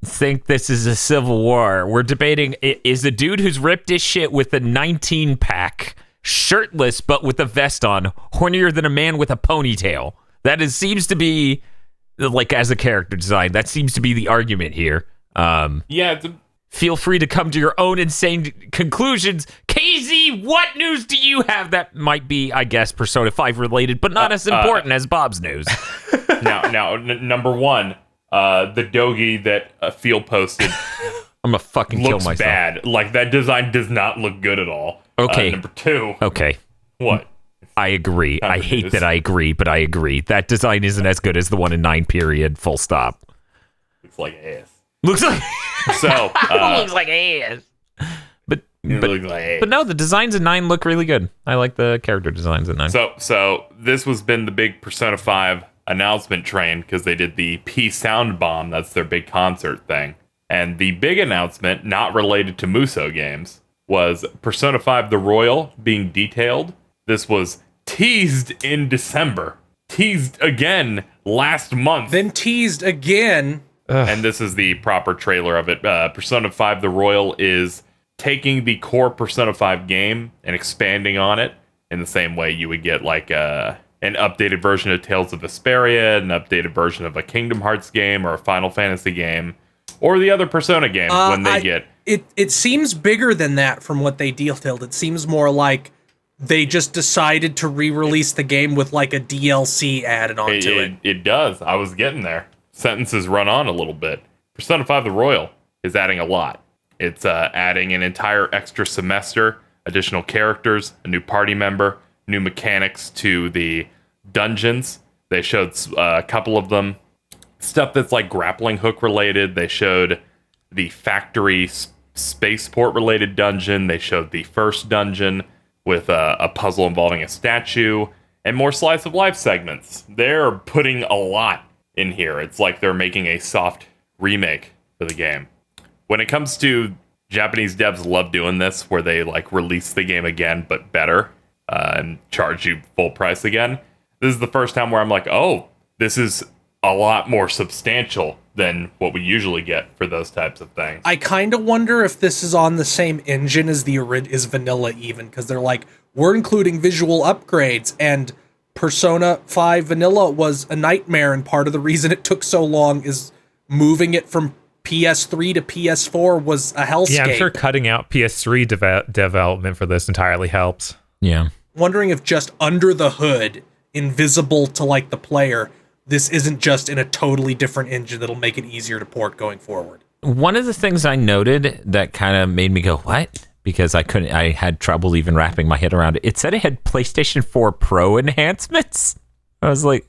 think this is a civil war. We're debating, is a dude who's ripped his shit with a 19-pack, shirtless but with a vest on, hornier than a man with a ponytail? That seems to be, like, as a character design, that seems to be the argument here. Feel free to come to your own insane conclusions. KZ, what news do you have that might be, I guess, Persona 5 related, but not as important as Bob's news? Now, number one, the Dogi that Phil posted I'm gonna fucking kill myself. Looks bad. Like, that design does not look good at all. Okay. Number two. Okay. What? I agree. I hate that I agree, but I agree. That design isn't as good as the one in 9 period, full stop. Looks like ass. Looks like... So, looks like ass. But no, the designs in 9 look really good. I like the character designs in 9. So this has been the big Persona 5 announcement train because they did the P Sound Bomb. That's their big concert thing. And the big announcement, not related to Musou games, was Persona 5 The Royal being detailed. This was teased in December. Teased again last month. Then teased again. And this is the proper trailer of it. Persona 5 The Royal is taking the core Persona 5 game and expanding on it in the same way you would get like an updated version of Tales of Vesperia, an updated version of a Kingdom Hearts game or a Final Fantasy game, or the other Persona games when they get... It seems bigger than that from what they detailed. It seems more like they just decided to re-release the game with like a DLC added onto it. It does. I was getting there. Sentences run on a little bit. Persona 5 The Royal is adding a lot. It's adding an entire extra semester, additional characters, a new party member, new mechanics to the dungeons. They showed a couple of them. Stuff that's like grappling hook related. They showed the factory spaceport related dungeon. They showed the first dungeon with a puzzle involving a statue. and more slice of life segments. They're putting a lot in here. It's like they're making a soft remake for the game. When it comes to Japanese devs love doing this, where they like release the game again but better and charge you full price again. This is the first time where I'm like, oh, this is a lot more substantial than what we usually get for those types of things. I kind of wonder if this is on the same engine as is vanilla, even, because they're like, we're including visual upgrades, and Persona 5 Vanilla was a nightmare, and part of the reason it took so long is moving it from PS3 to PS4 was a hellscape. Yeah, I'm sure cutting out PS3 development for this entirely helps. Yeah. Wondering if just under the hood, invisible to like the player, this isn't just in a totally different engine that'll make it easier to port going forward. One of the things I noted that kind of made me go, what? Because I had trouble even wrapping my head around it. It said it had PlayStation 4 Pro enhancements. I was like,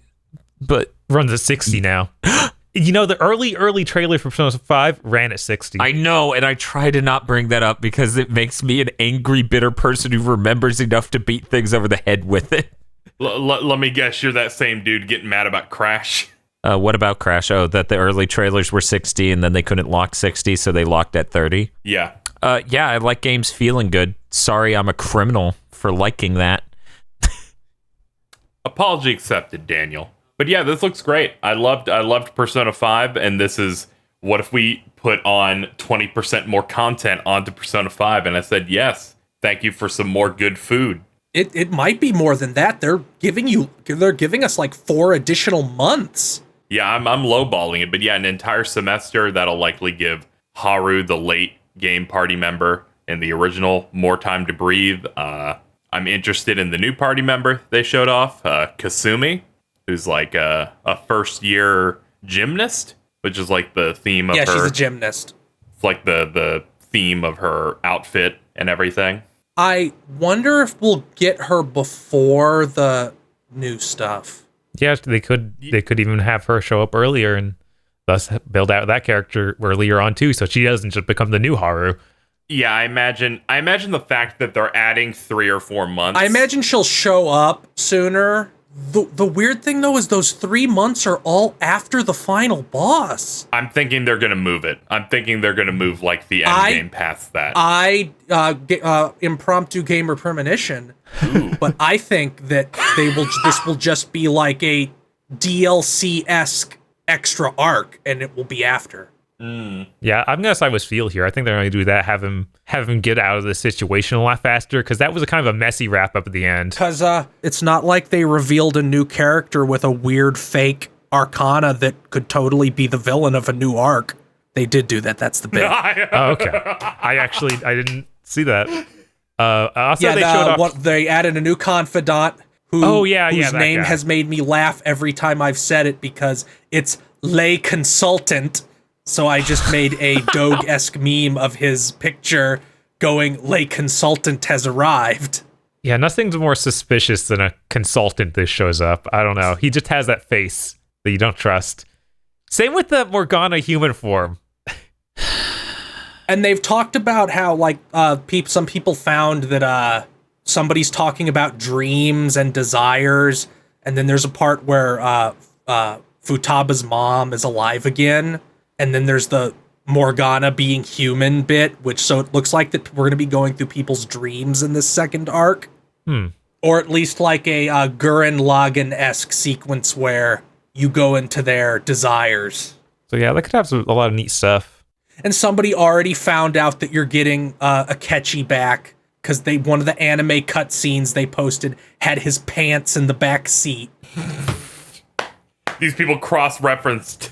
but runs at 60 now. You know, the early trailer for Persona 5 ran at 60. I know, and I try to not bring that up because it makes me an angry, bitter person who remembers enough to beat things over the head with it. Let me guess, you're that same dude getting mad about Crash. What about Crash? Oh, that the early trailers were 60 and then they couldn't lock 60, so they locked at 30? Yeah. Yeah, I like games feeling good. Sorry, I'm a criminal for liking that. Apology accepted, Daniel. But yeah, this looks great. I loved Persona 5, and this is, what if we put on 20% more content onto Persona 5? And I said, yes, thank you for some more good food. It might be more than that. They're giving us like 4 additional months. Yeah, I'm lowballing it, but yeah, an entire semester that'll likely give Haru, the late game party member in the original, more time to breathe. I'm interested in the new party member they showed off, Kasumi, who's like a first-year gymnast, which is like the theme of her. Yeah, she's a gymnast. It's like the theme of her outfit and everything. I wonder if we'll get her before the new stuff. Yeah, they could even have her show up earlier and thus build out that character earlier on too, so she doesn't just become the new Haru. Yeah, I imagine the fact that they're adding 3 or 4 months. I imagine she'll show up sooner. The weird thing though is those 3 months are all after the final boss. I'm thinking they're gonna move it. I'm thinking they're gonna move like the end game past that. Impromptu gamer premonition, but I think that this will just be like a DLC-esque extra arc, and it will be after. Yeah, I'm gonna side with Feel here. I think they're gonna do that. Have him get out of the situation a lot faster, because that was a kind of a messy wrap up at the end. Because it's not like they revealed a new character with a weird fake arcana that could totally be the villain of a new arc. They did do that. That's the bit. Oh, okay. I didn't see that. Also, they showed off. They added a new confidant whose name guy has made me laugh every time I've said it, because it's Lay Consultant. So I just made a Doge-esque meme of his picture going, Lay Consultant has arrived. Yeah, nothing's more suspicious than a consultant that shows up. I don't know. He just has that face that you don't trust. Same with the Morgana human form. And they've talked about how, like, some people found that somebody's talking about dreams and desires, and then there's a part where Futaba's mom is alive again. And then there's the Morgana being human bit, so it looks like that we're going to be going through people's dreams in this second arc. Or at least like a Gurren Lagann-esque sequence where you go into their desires. So yeah, that could have a lot of neat stuff. And somebody already found out that you're getting Akechi back, because one of the anime cutscenes they posted had his pants in the back seat. These people cross-referenced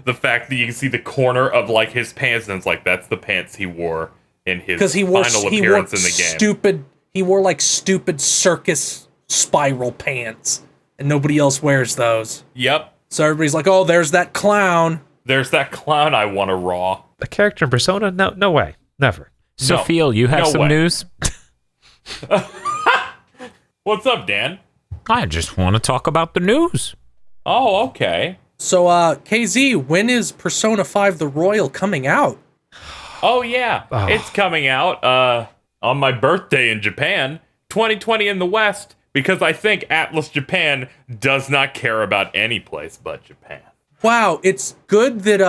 the fact that you can see the corner of like his pants, and it's like that's the pants he wore in his final appearance in the game. He wore like stupid circus spiral pants, and nobody else wears those. Yep. So everybody's like, "Oh, there's that clown. There's that clown I want to raw." A character in Persona? No way, never. Sophia, you have some news? What's up, Dan? I just want to talk about the news. Oh, okay. So, KZ, when is Persona 5 The Royal coming out? Oh, yeah. It's coming out on my birthday in Japan. 2020 in the West, because I think Atlas Japan does not care about any place but Japan. Wow, it's good that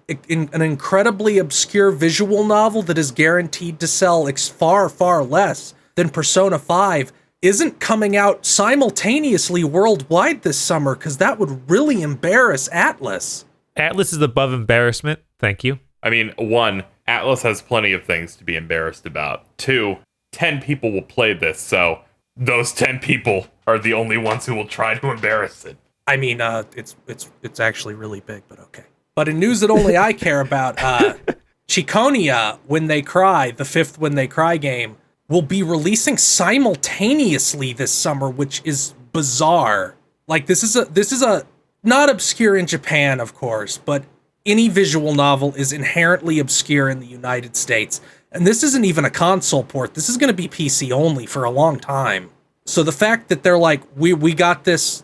an incredibly obscure visual novel that is guaranteed to sell far, far less than Persona 5 isn't coming out simultaneously worldwide this summer, because that would really embarrass Atlas. Atlas is above embarrassment. Thank you. I mean, 1, Atlas has plenty of things to be embarrassed about. 2, 10 people will play this, so those 10 people are the only ones who will try to embarrass it. I mean, it's actually really big, but okay. But in news that only I care about, Chiconia, When They Cry, the 5th When They Cry game, will be releasing simultaneously this summer, which is bizarre. Like, this is a not obscure in Japan, of course, but any visual novel is inherently obscure in the United States. And this isn't even a console port. This is going to be PC only for a long time. So the fact that they're like, we got this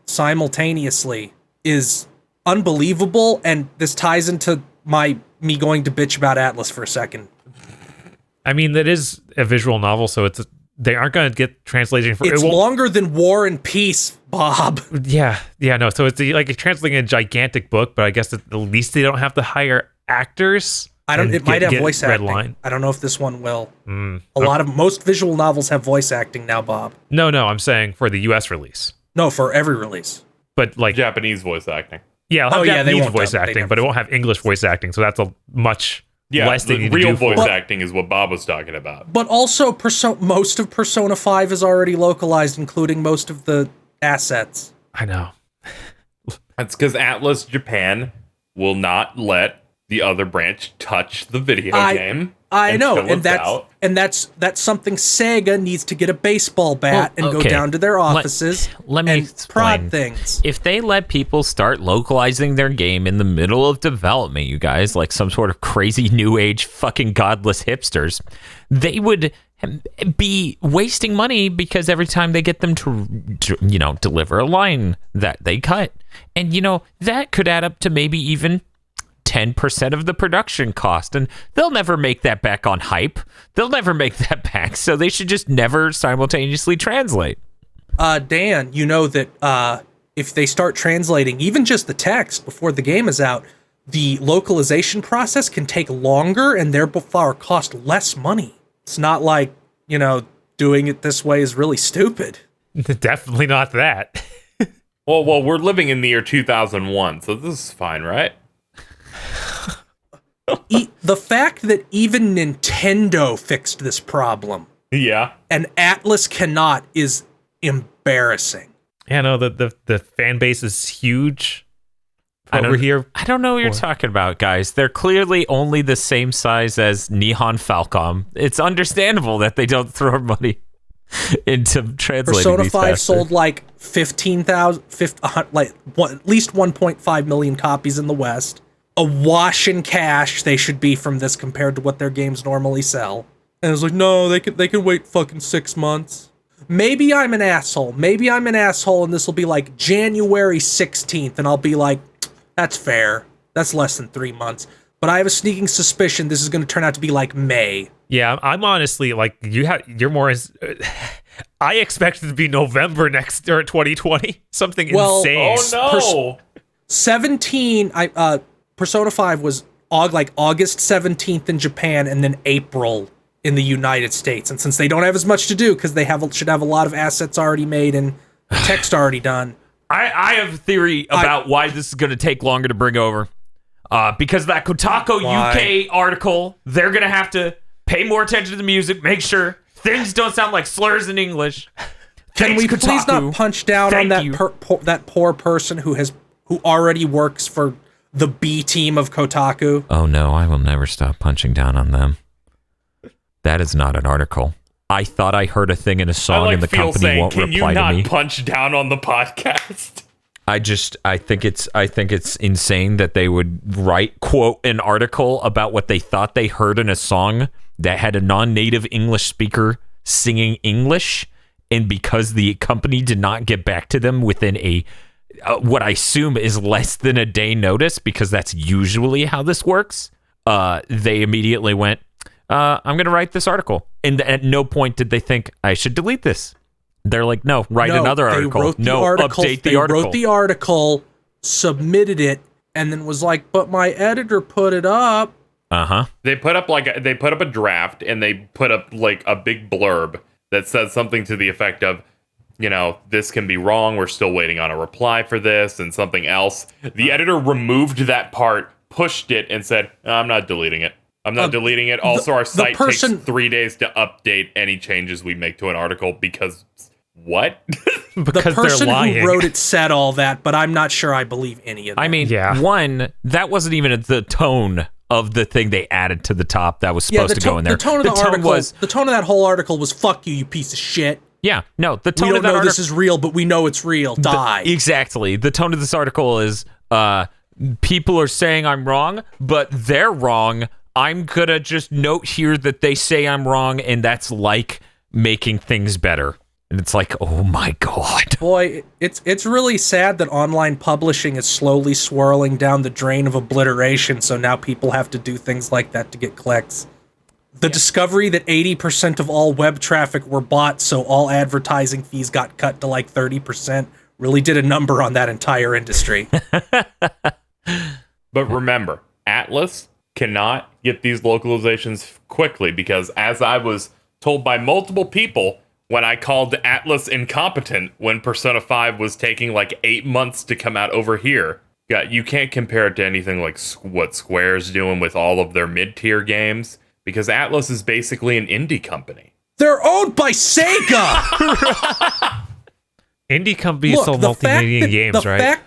simultaneously is unbelievable, and this ties into me going to bitch about Atlas for a second. I mean, that is a visual novel, so they aren't going to get translation for it's longer than War and Peace, Bob. Yeah, no. So it's like translating a gigantic book, but I guess at least they don't have to hire actors. It might have voice acting. I don't know if this one will. Most visual novels have voice acting now, Bob. No, I'm saying for the US release. No, for every release. But like Japanese voice acting. Yeah, it'll have Japanese voice acting, but it won't have English voice acting, so that's a much less thing you real do voice acting is what Bob was talking about. But also, most of Persona 5 is already localized, including most of the assets. I know. That's because Atlas Japan will not let the other branch touch the video game. I know, and that's something Sega needs to get a baseball bat and go down to their offices and prod things. If they let people start localizing their game in the middle of development, you guys, like some sort of crazy new age fucking godless hipsters, they would be wasting money, because every time they get them to deliver a line that they cut, and that could add up to maybe even 10% of the production cost, and they'll never make that back on hype. They'll never make that back, so they should just never simultaneously translate. Dan, you know that if they start translating even just the text before the game is out, the localization process can take longer and therefore cost less money. It's not like, doing it this way is really stupid. Definitely not that. Well, we're living in the year 2001, so this is fine, right? The fact that even Nintendo fixed this problem, and Atlas cannot, is embarrassing. Yeah, no, the fan base is huge over here. I don't know what you're talking about, guys. They're clearly only the same size as Nihon Falcom. It's understandable that they don't throw money into translating Persona these 5 faster. sold like 15,000, at least 1.5 million copies in the West. A wash in cash they should be from this compared to what their games normally sell. And it's like, no, they can wait fucking 6 months. Maybe I'm an asshole. And this will be like January 16th, and I'll be like, that's fair. That's less than 3 months. But I have a sneaking suspicion this is going to turn out to be like May. Yeah, I'm honestly like, you're more I expect it to be November next, or 2020. Something insane. Oh no. 17 Persona 5 was August 17th in Japan, and then April in the United States. And since they don't have as much to do, because they should have a lot of assets already made and text already done. I have a theory about why this is going to take longer to bring over. Because that Kotaku UK article, they're going to have to pay more attention to the music, make sure things don't sound like slurs in English. Can we please not punch down on that poor person who already works for the B team of Kotaku? Oh no, I will never stop punching down on them. That is not an article. I thought I heard a thing in a song and the company won't reply to me. Can you not punch down on the podcast? I think it's insane that they would quote an article about what they thought they heard in a song that had a non-native English speaker singing English, and because the company did not get back to them within what I assume is less than a day notice, because that's usually how this works, they immediately went, I'm going to write this article. And at no point did they think, I should delete this. They're like, no, write another article. Update the article. They wrote the article, submitted it, and then was like, but my editor put it up. They put up a draft, and they put up like a big blurb that says something to the effect of, this can be wrong. We're still waiting on a reply for this, and something else. The editor removed that part, pushed it, and said, I'm not deleting it. I'm not deleting it. Also, our site takes 3 days to update any changes we make to an article because what? Because the person who wrote it said all that, but I'm not sure I believe any of that. I mean, one, that wasn't even the tone of the thing they added to the top that was supposed to go in there. The tone of the tone of that whole article was "fuck you, you piece of shit." Yeah, no, the tone we of don't that know this is real, but we know it's real. Die. Exactly. The tone of this article is, people are saying I'm wrong, but they're wrong. I'm gonna just note here that they say I'm wrong, and that's like making things better. And it's like, oh my god. Boy, it's really sad that online publishing is slowly swirling down the drain of obliteration, so now people have to do things like that to get clicks. The discovery that 80% of all web traffic were bots, so all advertising fees got cut to like 30%, really did a number on that entire industry. But remember, Atlas cannot get these localizations quickly because, as I was told by multiple people, when I called Atlas incompetent when Persona 5 was taking like 8 months to come out over here, you can't compare it to anything like what Square's doing with all of their mid-tier games, because Atlas is basically an indie company. They're owned by Sega! Indie companies sell multimedia games, right?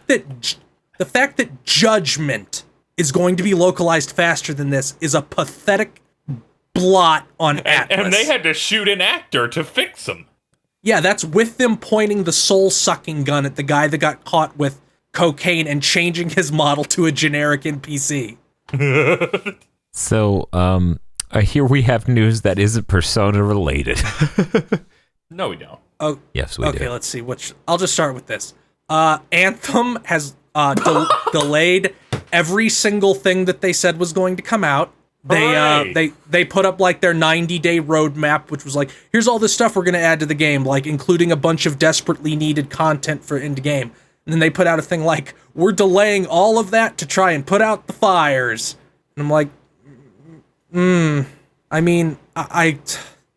The fact that Judgment is going to be localized faster than this is a pathetic blot on Atlas. And they had to shoot an actor to fix them. Yeah, that's with them pointing the soul-sucking gun at the guy that got caught with cocaine and changing his model to a generic NPC. So, here we have news that isn't Persona related. No, we don't. Oh, yes, we do. Okay, let's see. I'll just start with this. Anthem has delayed every single thing that they said was going to come out. They put up like their 90-day roadmap, which was like, here's all this stuff we're going to add to the game, like including a bunch of desperately needed content for in the game. And then they put out a thing like, we're delaying all of that to try and put out the fires. And I'm like, I mean,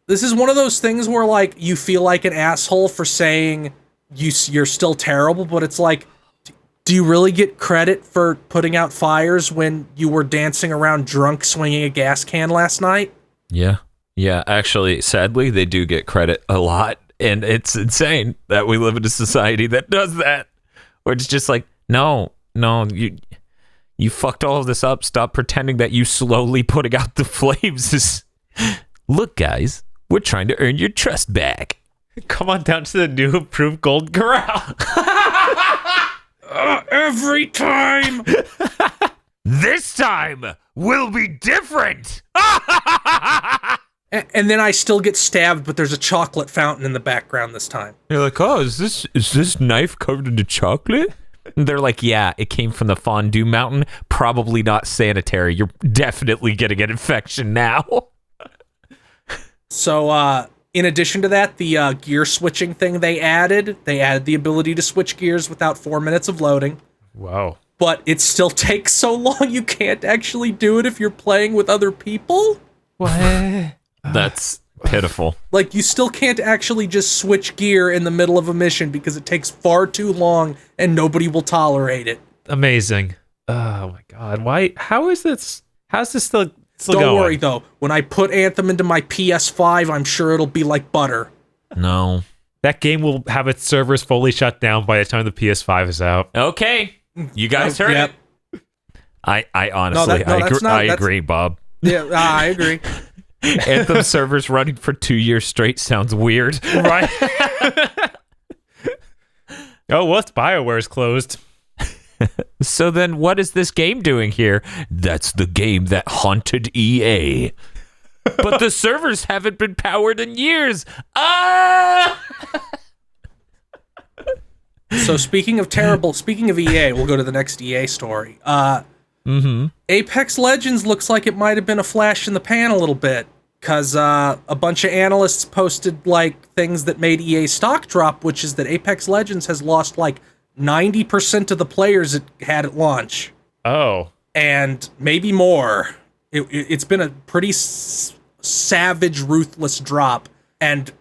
this is one of those things where like you feel like an asshole for saying you're still terrible, but it's like, do you really get credit for putting out fires when you were dancing around drunk swinging a gas can last night? Yeah. Actually, sadly, they do get credit a lot, and it's insane that we live in a society that does that. Where it's just like, no, you fucked all of this up. Stop pretending that you slowly putting out the flames. Look, guys, we're trying to earn your trust back. Come on down to the new improved Gold Corral. Every time. This time will be different. And then I still get stabbed, but there's a chocolate fountain in the background this time. You're like, oh, is this knife covered in chocolate? And they're like, yeah, it came from the fondue mountain. Probably not sanitary. You're definitely getting an infection now. So, in addition to that, the gear switching thing they added the ability to switch gears without 4 minutes of loading. Wow. But it still takes so long you can't actually do it if you're playing with other people? What? That's pitiful. Like, you still can't actually just switch gear in the middle of a mission because it takes far too long and nobody will tolerate it. Amazing. Oh my god. Why? How's this still Don't going? worry, though. When I put Anthem into my PS5, I'm sure it'll be like butter. No. That game will have its servers fully shut down by the time the PS5 is out. Okay. You guys heard Yep. it. I honestly, I agree, Bob. Yeah, I agree. Anthem servers running for 2 years straight sounds weird. Right? Oh, what's BioWare's closed? So then what is this game doing here? That's the game that haunted EA. But the servers haven't been powered in years. So speaking of EA, we'll go to the next EA story. Apex Legends looks like it might have been a flash in the pan a little bit, because a bunch of analysts posted like things that made EA stock drop, which is that Apex Legends has lost like 90% of the players it had at launch. Oh. And maybe more. It's been a pretty savage, ruthless drop. And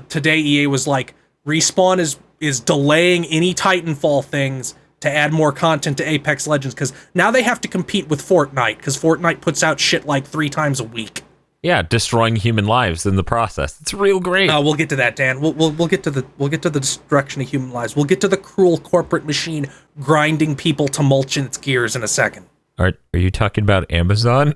today EA was like, Respawn is delaying any Titanfall things to add more content to Apex Legends, because now they have to compete with Fortnite, because Fortnite puts out shit like 3 times a week. Yeah, destroying human lives in the process. It's real great. We'll get to that, Dan. We'll get to the destruction of human lives. We'll get to the cruel corporate machine grinding people to mulch in its gears in a second. Are you talking about Amazon?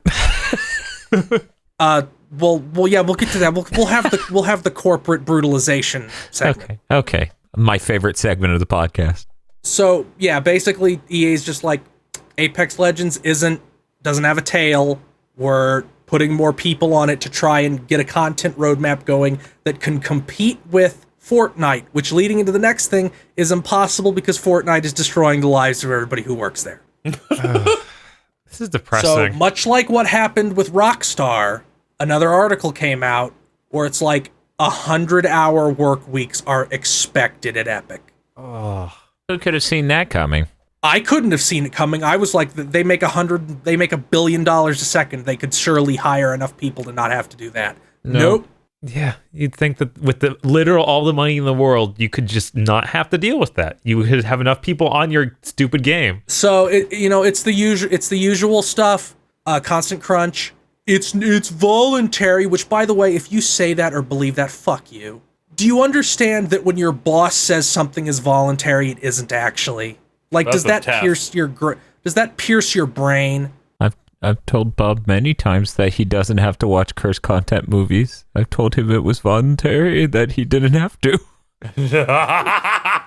Well, yeah, we'll get to that. We'll have the corporate brutalization segment. Okay. My favorite segment of the podcast. So yeah, basically EA's just like, Apex Legends doesn't have a tail. We're putting more people on it to try and get a content roadmap going that can compete with Fortnite, which leading into the next thing is impossible because Fortnite is destroying the lives of everybody who works there. This is depressing. So much like what happened with Rockstar, another article came out where it's like 100-hour work weeks are expected at Epic. Oh. Who could have seen that coming? I couldn't have seen it coming. I was like, they make $1 billion a second. They could surely hire enough people to not have to do that. Nope. Yeah, you'd think that with the all the money in the world, you could just not have to deal with that. You could have enough people on your stupid game. So it's the usual stuff. Constant crunch. It's voluntary. Which, by the way, if you say that or believe that, fuck you. Do you understand that when your boss says something is voluntary, it isn't actually? Like, does that pierce your brain? I've told Bob many times that he doesn't have to watch cursed content movies. I've told him it was voluntary, that he didn't have to.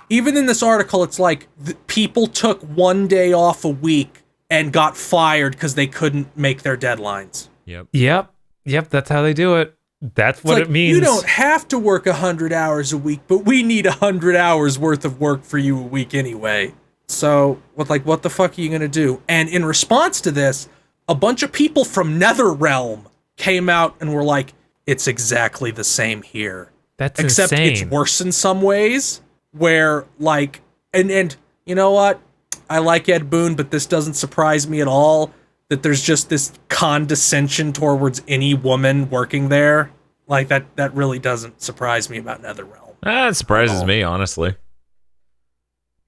Even in this article, it's like people took 1 day off a week and got fired because they couldn't make their deadlines. Yep. That's how they do it. That's what it means. You don't have to work 100 hours a week, but we need 100 hours worth of work for you a week anyway. So, what the fuck are you gonna do? And in response to this, a bunch of people from NetherRealm came out and were like, it's exactly the same here. That's Except insane. It's worse in some ways, where, like, and you know what? I like Ed Boon, but this doesn't surprise me at all, that there's just this condescension towards any woman working there. Like, that really doesn't surprise me about NetherRealm. That surprises me, honestly.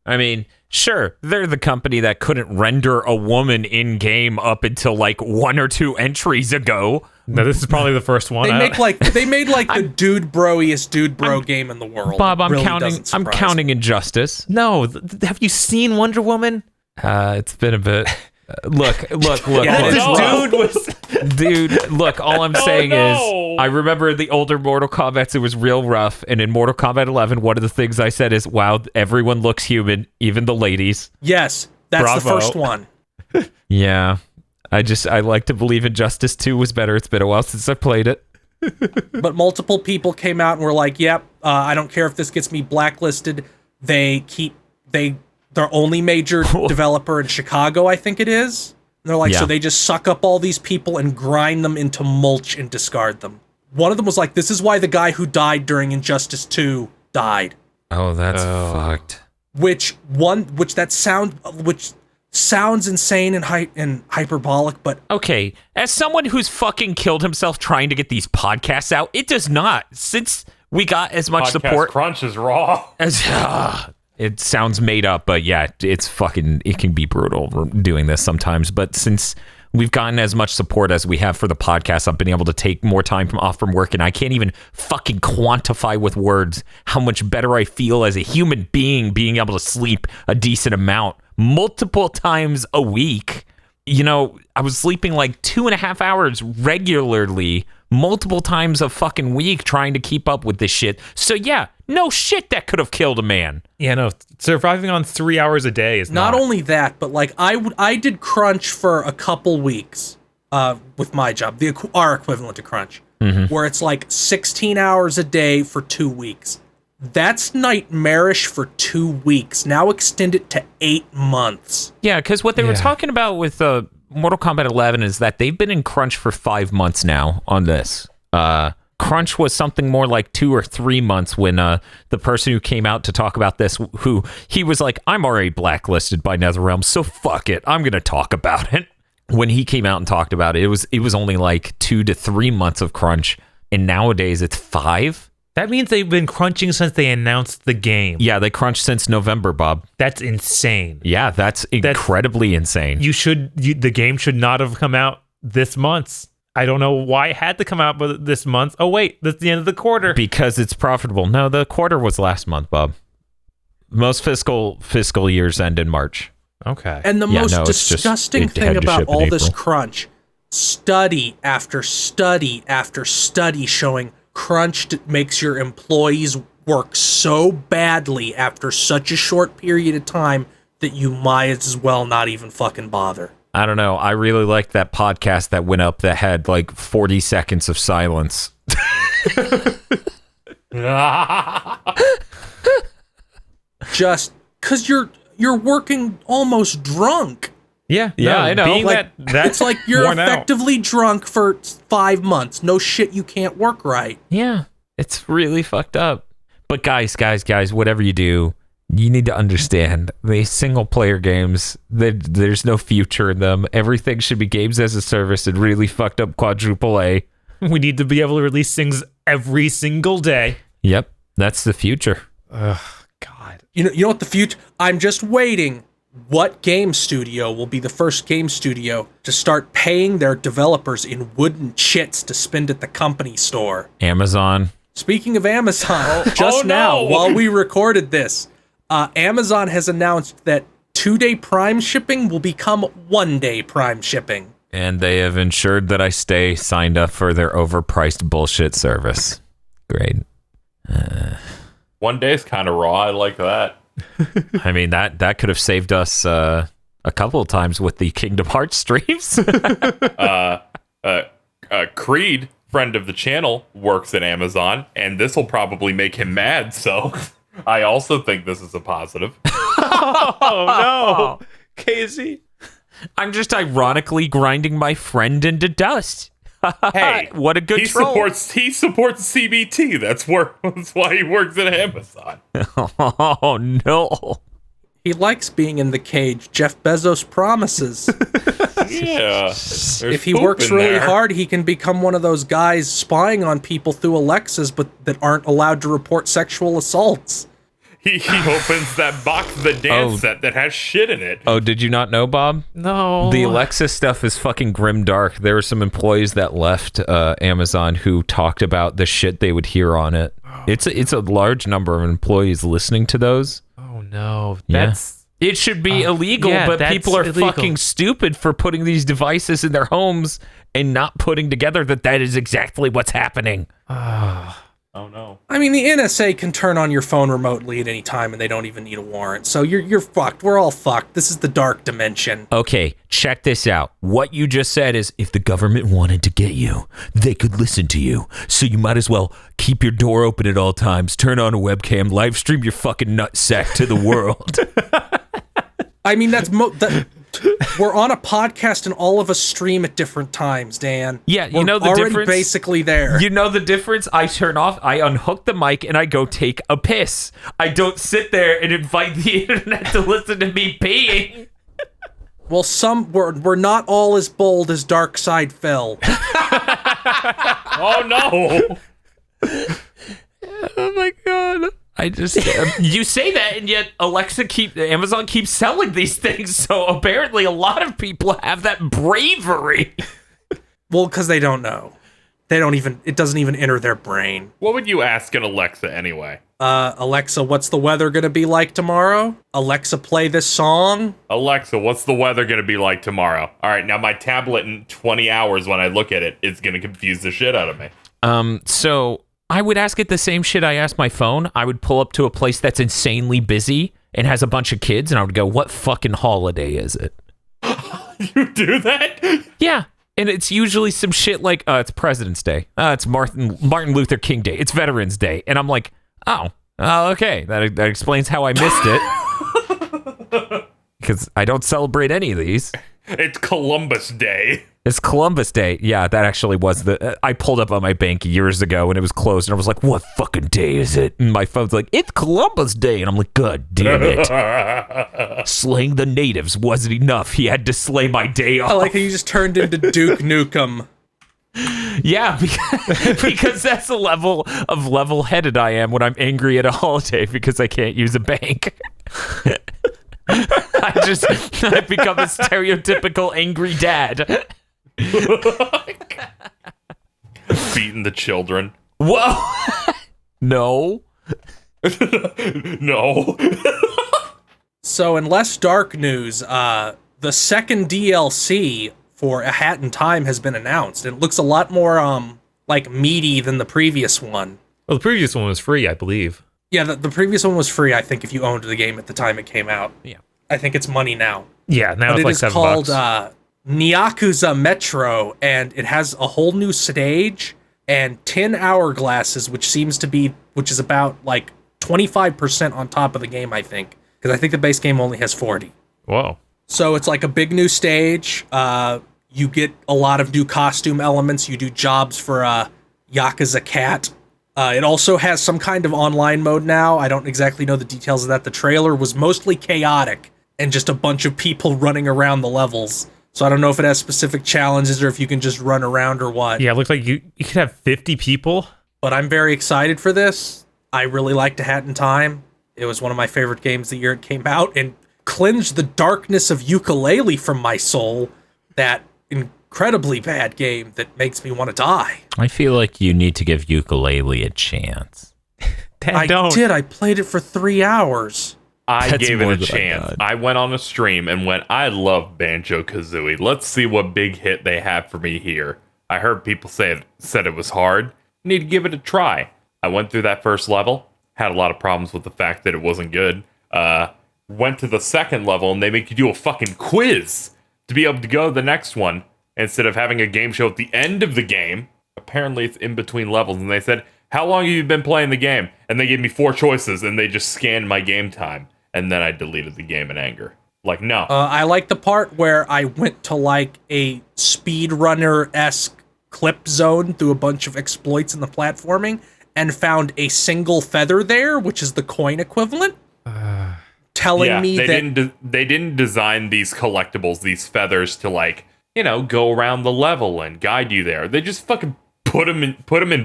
I mean, sure, they're the company that couldn't render a woman in-game up until like 1 or 2 entries ago. No, this is probably the first one. They made like the dude bro game in the world. Bob, I'm counting Injustice. No, have you seen Wonder Woman? It's been a bit. Look. Yeah, Dude, look, all I'm saying is, I remember the older Mortal Kombats, it was real rough, and in Mortal Kombat 11, one of the things I said is, wow, everyone looks human, even the ladies. Yes, that's Bravo. the first one. Yeah, I like to believe Injustice 2 was better. It's been a while since I played it. But multiple people came out and were like, yep, I don't care if this gets me blacklisted. Their only major developer in Chicago, I think it is. And they're like, so they just suck up all these people and grind them into mulch and discard them. One of them was like, this is why the guy who died during Injustice 2 died. Oh, that's fucked. Which sounds insane and hyperbolic, but okay, as someone who's fucking killed himself trying to get these podcasts out, it does not. Since we got as much support, crunch is raw. It sounds made up, but yeah, it can be brutal doing this sometimes. But since we've gotten as much support as we have for the podcast, I've been able to take more time off from work, and I can't even fucking quantify with words how much better I feel as a human being able to sleep a decent amount multiple times a week. You know, I was sleeping like 2.5 hours regularly, multiple times a fucking week, trying to keep up with this shit. So yeah, no shit, that could have killed a man. Yeah, no, surviving on 3 hours a day is not only that, but like I did crunch for a couple weeks with my job, our equivalent to crunch, where it's like 16 hours a day for 2 weeks. That's nightmarish for 2 weeks. Now extend it to 8 months. Yeah, because what they were talking about with Mortal Kombat 11 is that they've been in crunch for 5 months now on this. Crunch was something more like 2 or 3 months when the person who came out to talk about this, he was like, I'm already blacklisted by NetherRealm, so fuck it, I'm going to talk about it. When he came out and talked about it, it was only like 2 to 3 months of crunch, and nowadays it's 5. That means they've been crunching since they announced the game. Yeah, they crunched since November, Bob. That's insane. Yeah, that's incredibly insane. The game should not have come out this month. I don't know why it had to come out this month. Oh, wait, that's the end of the quarter. Because it's profitable. No, the quarter was last month, Bob. Most fiscal years end in March. Okay. And the most disgusting thing about all this crunch, study after study after study showing crunch makes your employees work so badly after such a short period of time that you might as well not even fucking bother. I don't know. I really liked that podcast that went up that had like 40 seconds of silence. Just because you're working almost drunk. Yeah, I know. It's like you're effectively drunk for 5 months. No shit, you can't work right. Yeah, it's really fucked up. But guys, whatever you do, you need to understand these single-player games, there's no future in them. Everything should be games as a service and really fucked up quadruple A. We need to be able to release things every single day. Yep, that's the future. Ugh, God. You know what the future... I'm just waiting. What game studio will be the first game studio to start paying their developers in wooden chits to spend at the company store? Amazon. Speaking of Amazon, now, while we recorded this, Amazon has announced that 2-day Prime shipping will become 1-day Prime shipping. And they have ensured that I stay signed up for their overpriced bullshit service. Great. 1 day is kind of raw. I like that. I mean, that could have saved us a couple of times with the Kingdom Hearts streams. Creed, friend of the channel, works at Amazon, and this will probably make him mad, so... I also think this is a positive. Oh, no. Casey. I'm just ironically grinding my friend into dust. Hey, what a good troll. He supports CBT. That's why he works at Amazon. Oh, no. He likes being in the cage. Jeff Bezos promises. Yeah. If he works really hard, he can become one of those guys spying on people through Alexas, but that aren't allowed to report sexual assaults. He opens that box of the dance set that has shit in it. Oh, did you not know, Bob? No. The Alexa stuff is fucking grimdark. There were some employees that left Amazon who talked about the shit they would hear on it. It's a large number of employees listening to those. Oh, no. It should be illegal, but people are fucking stupid for putting these devices in their homes and not putting together that is exactly what's happening. Oh, no. I mean, the NSA can turn on your phone remotely at any time, and they don't even need a warrant. So you're fucked. We're all fucked. This is the dark dimension. Okay, check this out. What you just said is, if the government wanted to get you, they could listen to you. So you might as well keep your door open at all times, turn on a webcam, live stream your fucking nutsack to the world. I mean, we're on a podcast and all of us stream at different times, Dan. Yeah, you know the difference. We're already basically there. You know the difference? I turn off, I unhook the mic, and I go take a piss. I don't sit there and invite the internet to listen to me peeing. Well, we're not all as bold as Dark Side Phil. Oh, no. Oh, my God. I just you say that, and yet Amazon keeps selling these things. So apparently, a lot of people have that bravery. Well, because they don't know. It doesn't even enter their brain. What would you ask an Alexa anyway? Alexa, what's the weather gonna be like tomorrow? Alexa, play this song. Alexa, what's the weather gonna be like tomorrow? All right, now my tablet in 20 hours when I look at it, it's gonna confuse the shit out of me. So I would ask it the same shit I asked my phone. I would pull up to a place that's insanely busy and has a bunch of kids, and I would go, what fucking holiday is it? You do that? Yeah. And it's usually some shit like, it's President's Day. It's Martin Luther King Day. It's Veterans Day. And I'm like, okay. That explains how I missed it. Because I don't celebrate any of these. It's Columbus Day. It's Columbus Day. Yeah, that actually was I pulled up on my bank years ago and it was closed, and I was like, what fucking day is it? And my phone's like, it's Columbus Day. And I'm like, God damn it. Slaying the natives wasn't enough. He had to slay my day off. I like how you just turned into Duke Nukem. Yeah, because that's the level of level-headed I am when I'm angry at a holiday because I can't use a bank. I've become a stereotypical angry dad. Beating the children. Whoa. No. No. So in less dark news, the second DLC for A Hat in Time has been announced. It looks a lot more like meaty than the previous one. Well, the previous one was free, I believe. Yeah, the previous one was free, I think, if you owned the game at the time it came out. Yeah. I think it's money now. Yeah, now But it's like $7. It is called Nyakuza Metro, and it has a whole new stage and 10 hourglasses, which is about like 25% on top of the game, I think. Because I think the base game only has 40. Whoa. So it's like a big new stage. You get a lot of new costume elements. You do jobs for Yakuza Cat. It also has some kind of online mode now. I don't exactly know the details of that. The trailer was mostly chaotic and just a bunch of people running around the levels. So I don't know if it has specific challenges or if you can just run around or what. Yeah, it looks like you could have 50 people. But I'm very excited for this. I really liked A Hat in Time. It was one of my favorite games the year it came out, and cleansed the darkness of Yooka-Laylee from my soul. That incredibly bad game that makes me want to die. I feel like you need to give Yooka-Laylee a chance. I did. I played it for 3 hours. I gave it a chance. I went on a stream and went, I love Banjo-Kazooie. Let's see what big hit they have for me here. I heard people said it was hard. Need to give it a try. I went through that first level. Had a lot of problems with the fact that it wasn't good. Went to the second level and they make you do a fucking quiz to be able to go to the next one instead of having a game show at the end of the game. Apparently it's in between levels, and they said, how long have you been playing the game? And they gave me 4 choices, and they just scanned my game time, and then I deleted the game in anger. Like, no. I like the part where I went to like a speedrunner-esque clip zone through a bunch of exploits in the platforming and found a single feather there, which is the coin equivalent. Telling me that they didn't design these collectibles, these feathers, to like, you know, go around the level and guide you there. They just fucking put them in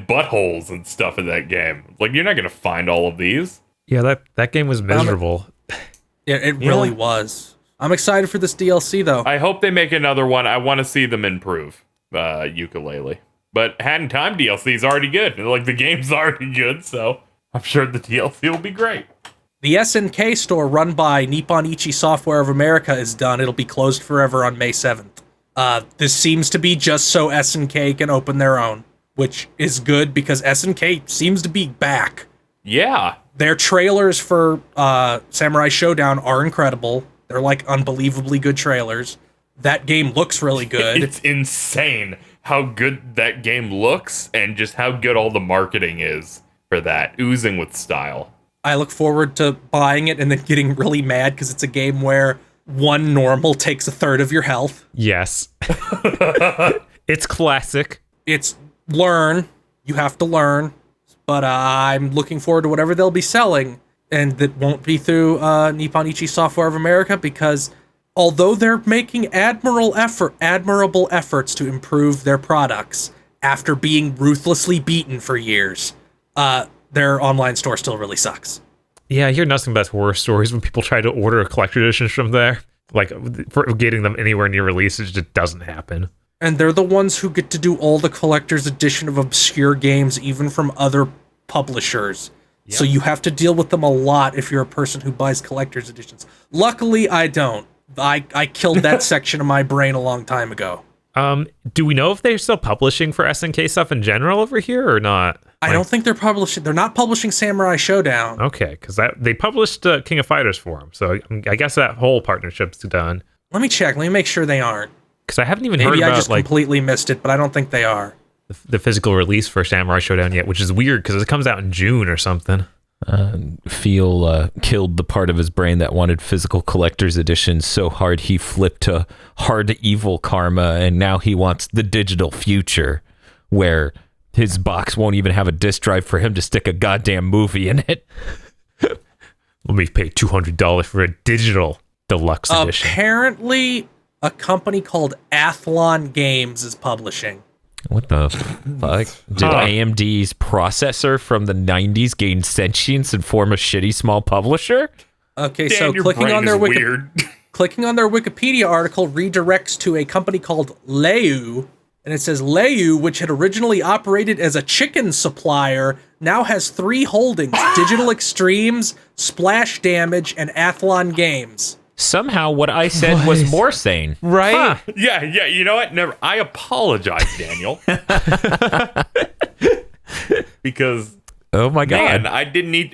buttholes and stuff in that game. Like, you're not gonna find all of these. Yeah, that game was miserable. Yeah, it really was. I'm excited for this DLC though. I hope they make another one. I want to see them improve Yooka-Laylee. But Hat in Time DLC is already good. Like, the game's already good, so I'm sure the DLC will be great. The SNK store run by Nippon Ichi Software of America is done. It'll be closed forever on May 7th. This seems to be just so SNK can open their own, which is good because SNK seems to be back. Yeah. Their trailers for Samurai Showdown are incredible. They're like unbelievably good trailers. That game looks really good. It's insane how good that game looks and just how good all the marketing is for that. Oozing with style. I look forward to buying it and then getting really mad because it's a game where one normal takes a third of your health. Yes. It's classic. It's learn. You have to learn. But I'm looking forward to whatever they'll be selling. And that won't be through Nippon Ichi Software of America, because although they're making admirable efforts to improve their products after being ruthlessly beaten for years, their online store still really sucks. Yeah, I hear nothing but horror stories when people try to order collector editions from there. Like, for getting them anywhere near release, it just doesn't happen. And they're the ones who get to do all the collector's edition of obscure games, even from other publishers. Yep. So you have to deal with them a lot if you're a person who buys collector's editions. Luckily, I don't. I killed that section of my brain a long time ago. Do we know if they're still publishing for SNK stuff in general over here or not? I don't think they're publishing. They're not publishing Samurai Showdown. Okay, because they published King of Fighters for them, so I guess that whole partnership's done. Let me check. Let me make sure they aren't. Because I haven't even heard Maybe about I just completely missed it, but I don't think they are. The physical release for Samurai Showdown yet, which is weird because it comes out in June or something. Feel killed the part of his brain that wanted physical collector's edition so hard he flipped to hard evil karma, and now he wants the digital future where his box won't even have a disk drive for him to stick a goddamn movie in it. Let me pay $200 for a digital deluxe edition. Apparently, a company called Athlon Games is publishing. What the fuck? Did AMD's processor from the 90s gain sentience and form a shitty small publisher? Okay, Dan, so your clicking brain on their is weird. clicking on their Wikipedia article redirects to a company called Leu, and it says Leu, which had originally operated as a chicken supplier, now has 3 holdings: Digital Extremes, Splash Damage, and Athlon Games. Somehow what I said was more sane. Right? Huh. Yeah, you know what? Never. I apologize, Daniel. Because, Oh my god. man, I didn't need...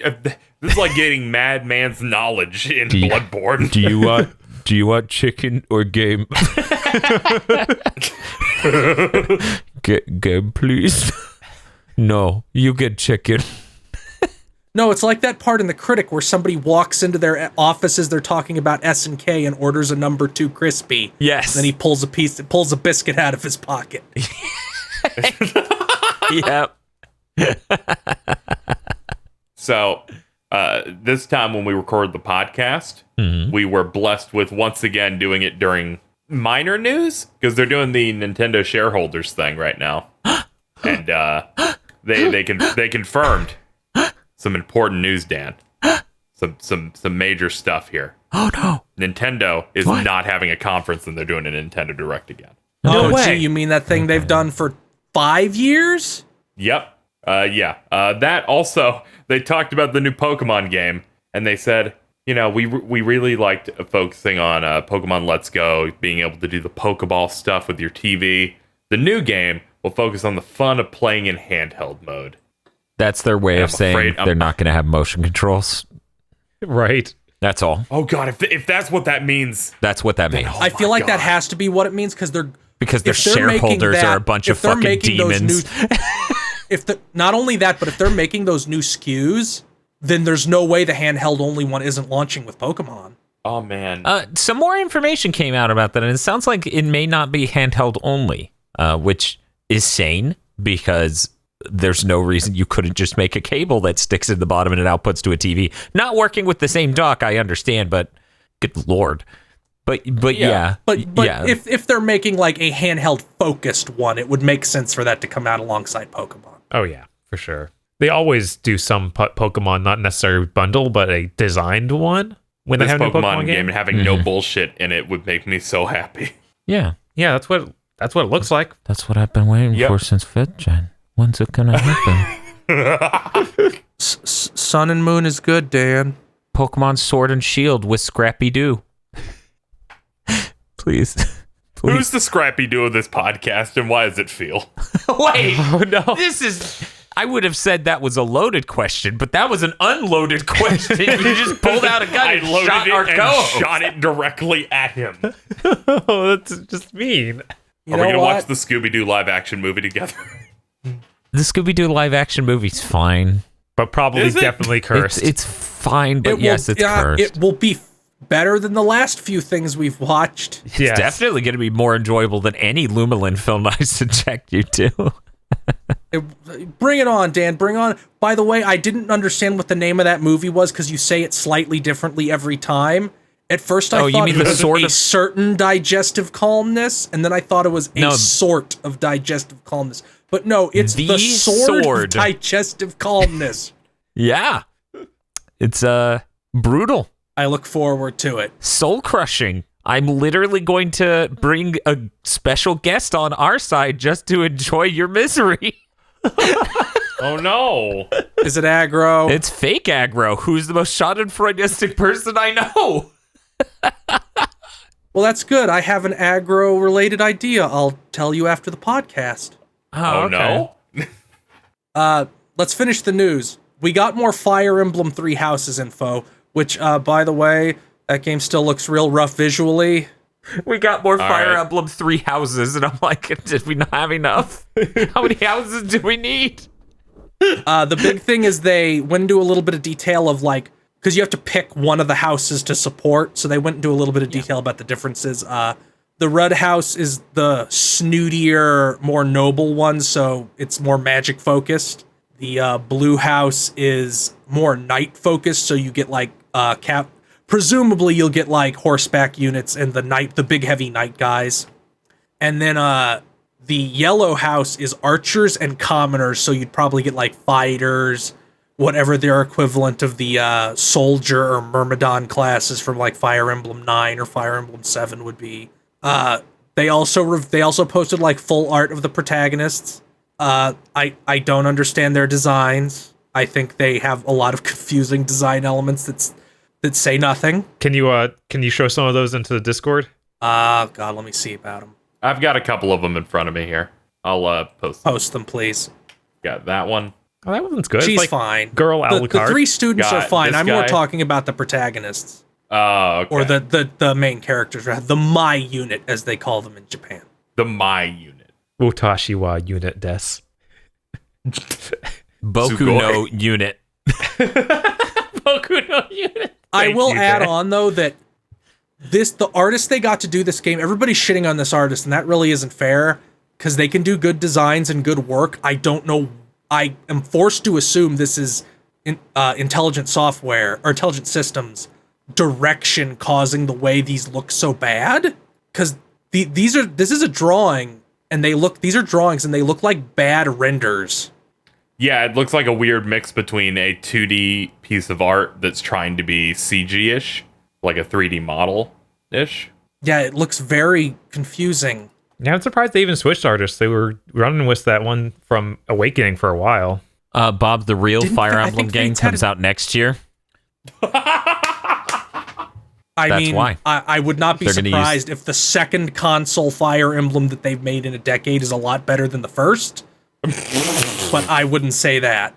this is like getting Madman's knowledge in Bloodborne. Do you want chicken or game? Game, please. No, you get chicken. No, it's like that part in The Critic where somebody walks into their office as they're talking about S&K and orders a number 2 crispy. Yes. And then he pulls a biscuit out of his pocket. Yep. So, this time when we recorded the podcast, we were blessed with once again doing it during minor news, because they're doing the Nintendo shareholders thing right now. And they confirmed some important news, Dan. Some major stuff here. Oh no. Nintendo is not having a conference, and they're doing a Nintendo Direct again. No way. Gee, you mean that thing they've done for 5 years? Yep. Yeah. That also, they talked about the new Pokemon game, and they said, you know, we really liked focusing on Pokemon Let's Go, being able to do the Pokeball stuff with your TV. The new game will focus on the fun of playing in handheld mode. That's their way of saying they're not going to have motion controls. Right. That's all. Oh god, if that's what that means, That's what that means. I feel like that has to be what it means, because their shareholders are a bunch of fucking demons. Not only that, but if they're making those new SKUs, then there's no way the handheld only one isn't launching with Pokemon. oh man. Some more information came out about that, and it sounds like it may not be handheld only, which is sane, because there's no reason you couldn't just make a cable that sticks in the bottom and it outputs to a TV. Not working with the same dock, I understand, but good lord. But yeah. But if they're making like a handheld focused one, it would make sense for that to come out alongside Pokemon. Oh, yeah, for sure. They always do some Pokemon, not necessarily bundle, but a designed one. When This they have a new Pokemon game and having no bullshit in it would make me so happy. Yeah. Yeah, that's what it looks like. That's what I've been waiting for since 5th gen. When's it gonna happen? Sun and Moon is good, Dan. Pokemon Sword and Shield with Scrappy Doo. Please. Who's the Scrappy Doo of this podcast, and why does it feel? Wait. Oh, no. This is... I would have said that was a loaded question, but that was an unloaded question. You just pulled out a gun I and loaded shot it our and co-host. shot it directly at him. Oh, that's just mean. You Are we know gonna what? watch the Scooby-Doo live-action movie together? The Scooby-Doo live-action movie's fine. But probably Is it? definitely cursed. It's fine, but yes, it's cursed. It will be better than the last few things we've watched. It's Yes. definitely going to be more enjoyable than any Lumelin film I subject you to. Bring it on, Dan. Bring on. By the way, I didn't understand what the name of that movie was because you say it slightly differently every time. At first, I Oh, you thought mean it the was sort a of- certain digestive calmness, and then I thought it was a No. sort of digestive calmness. But no, it's the sword of digestive calmness. Yeah. It's brutal. I look forward to it. Soul crushing. I'm literally going to bring a special guest on our side just to enjoy your misery. Oh no! Is it aggro? It's fake aggro. Who's the most schadenfreudiistic person I know? Well, that's good. I have an aggro-related idea. I'll tell you after the podcast. Oh no! Let's finish the news. We got more Fire Emblem 3 Houses info, which, by the way, that game still looks real rough visually. We got more Fire right. Emblem 3 houses, and I'm like, did we not have enough? How many houses do we need? The big thing is they went into a little bit of detail of like, because you have to pick one of the houses to support, so they went into a little bit of detail about the differences. The red house is the snootier, more noble one, so it's more magic focused. The blue house is more knight focused, so you get like presumably you'll get like horseback units and the big heavy knight guys. And then the yellow house is archers and commoners, so you'd probably get like fighters, whatever their equivalent of the soldier or myrmidon classes from like Fire Emblem 9 or Fire Emblem 7 would be. They also posted like full art of the protagonists. I don't understand their designs. I think they have a lot of confusing design elements that say nothing. Can you show some of those into the Discord? God, let me see about them. I've got a couple of them in front of me here. I'll post them, please. Got that one. Oh, that one's good. She's like fine. Girl the three students are fine. I'm more talking about the protagonists. Oh, okay. Or the main characters, the Mai unit, as they call them in Japan. The Mai unit. Utashi wa unit des. Boku no unit. Boku no unit. I will add on, though, that the artist they got to do this game, everybody's shitting on this artist, and that really isn't fair, because they can do good designs and good work. I don't know. I am forced to assume this is intelligent software, or intelligent systems, direction causing the way these look so bad. Because this is a drawing, and these are drawings, and they look like bad renders. Yeah, it looks like a weird mix between a 2D piece of art that's trying to be CG-ish, like a 3D model-ish. Yeah, it looks very confusing. Yeah, I'm surprised they even switched artists. They were running with that one from Awakening for a while. Bob, the real Fire Emblem game comes out next year. That's why. I would not be surprised if the second console Fire Emblem that they've made in a decade is a lot better than the first. But I wouldn't say that.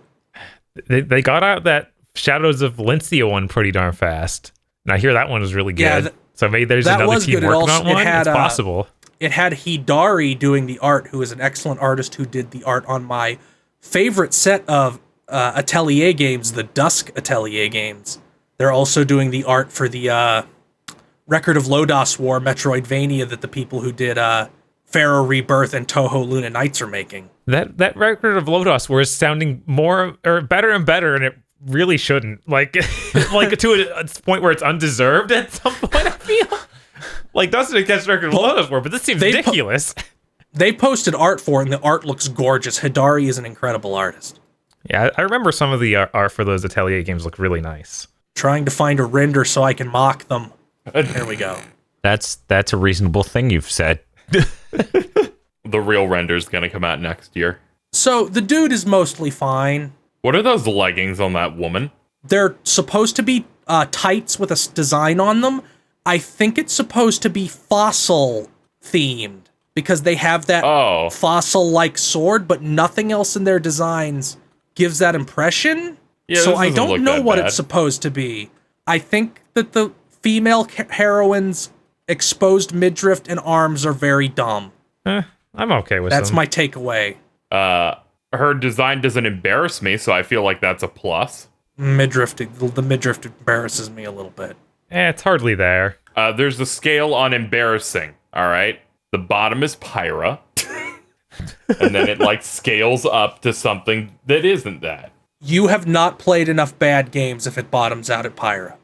They got out that Shadows of Valencia one pretty darn fast. And I hear that one was really good. Yeah, so maybe there's another team working on one. It's possible. It had Hidari doing the art, who is an excellent artist who did the art on my favorite set of Atelier games, the Dusk Atelier games. They're also doing the art for the Record of Lodoss War Metroidvania that the people who did Pharaoh Rebirth and Toho Luna Nights are making. That Record of Lodoss War is sounding better and better, and it really shouldn't. Like to a point where it's undeserved at some point, I feel. Like, nothing against Record of Lodoss War, but this seems ridiculous. They posted art for it, and the art looks gorgeous. Hidari is an incredible artist. Yeah, I remember some of the art for those Atelier games look really nice. Trying to find a render so I can mock them. There we go. That's a reasonable thing you've said. The real render's gonna come out next year. So, the dude is mostly fine. What are those leggings on that woman? They're supposed to be tights with a design on them. I think it's supposed to be fossil themed because they have that fossil-like sword, but nothing else in their designs gives that impression. Yeah, so I don't know what it's supposed to be. I think that the female heroine's exposed midriff and arms are very dumb. I'm okay with that's my takeaway. Her design doesn't embarrass me, so I feel like that's a plus. The midriff embarrasses me a little bit. It's hardly there. There's a scale on embarrassing, all right? The bottom is Pyra. And then it, scales up to something that isn't that. You have not played enough bad games if it bottoms out at Pyra.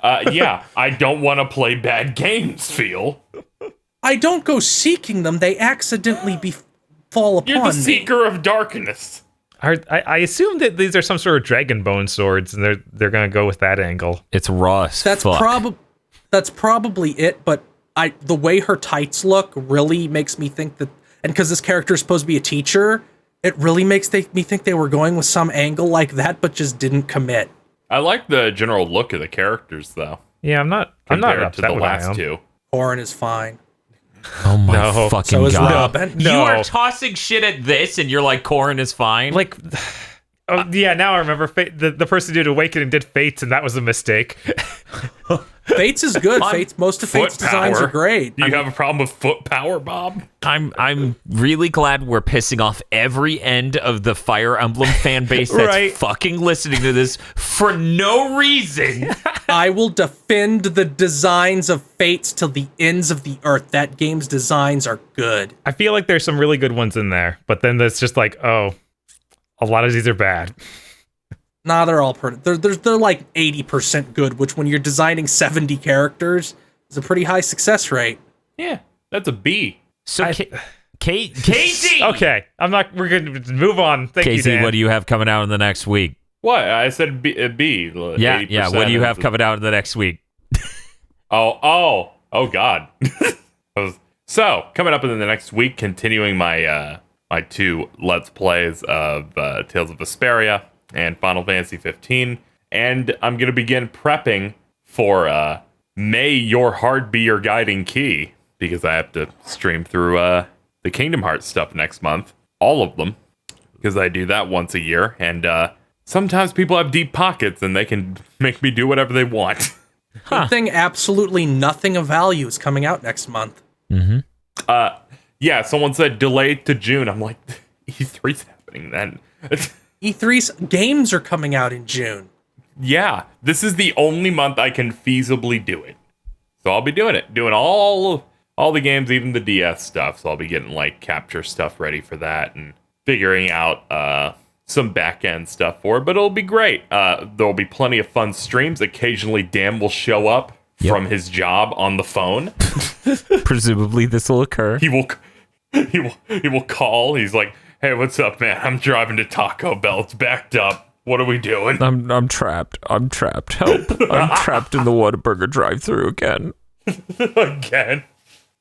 Yeah, I don't want to play bad games, Phil. I don't go seeking them. They accidentally fall upon me. You're the seeker of darkness. I assume that these are some sort of dragon bone swords, and they're gonna go with that angle. It's raw as fuck. That's probably it. But the way her tights look really makes me think that, and because this character is supposed to be a teacher, it really makes me think they were going with some angle like that, but just didn't commit. I like the general look of the characters, though. Yeah, I'm not upset to the with last two. Corin is fine. Oh my fucking so is god! Robin. You are tossing shit at this, and you're like, Corin is fine. Like, yeah, now I remember the person who did Awakening did Fates, and that was a mistake. Fates is good. Most of Fates Foot designs power. are great. Do you have a problem with foot power, Bob? I'm really glad we're pissing off every end of the Fire Emblem fan base that's Right. fucking listening to this for no reason. I will defend the designs of Fates till the ends of the earth. That game's designs are good. I feel like there's some really good ones in there, but then there's just like, oh, a lot of these are bad. Nah, they're all they're like 80% good, which when you're designing 70 characters is a pretty high success rate. Yeah, that's a B. So, Casey! Okay, we're going to move on. Thank you, Casey, Dan. what do you have coming out in the next week? What? I said B. B. Yeah, what do you have coming out in the next week? Oh, God. So, coming up in the next week, continuing my my 2 Let's Plays of Tales of Vesperia and Final Fantasy 15, and I'm going to begin prepping for May Your Heart Be Your Guiding Key, because I have to stream through the Kingdom Hearts stuff next month. All of them, because I do that once a year, and sometimes people have deep pockets and they can make me do whatever they want. Good thing absolutely nothing of value is coming out next month. Yeah, someone said delayed to June. I'm like, E3's happening then. E3's games are coming out in June. Yeah, this is the only month I can feasibly do it. So I'll be doing it. Doing all the games, even the DS stuff. So I'll be getting like capture stuff ready for that and figuring out some back-end stuff for it. But it'll be great. There'll be plenty of fun streams. Occasionally Dan will show up from his job on the phone. Presumably this will occur. He will call. He's like, "Hey, what's up, man? I'm driving to Taco Bell. It's backed up. What are we doing?" I'm trapped. I'm trapped. Help. I'm trapped in the Whataburger drive-thru again. Again.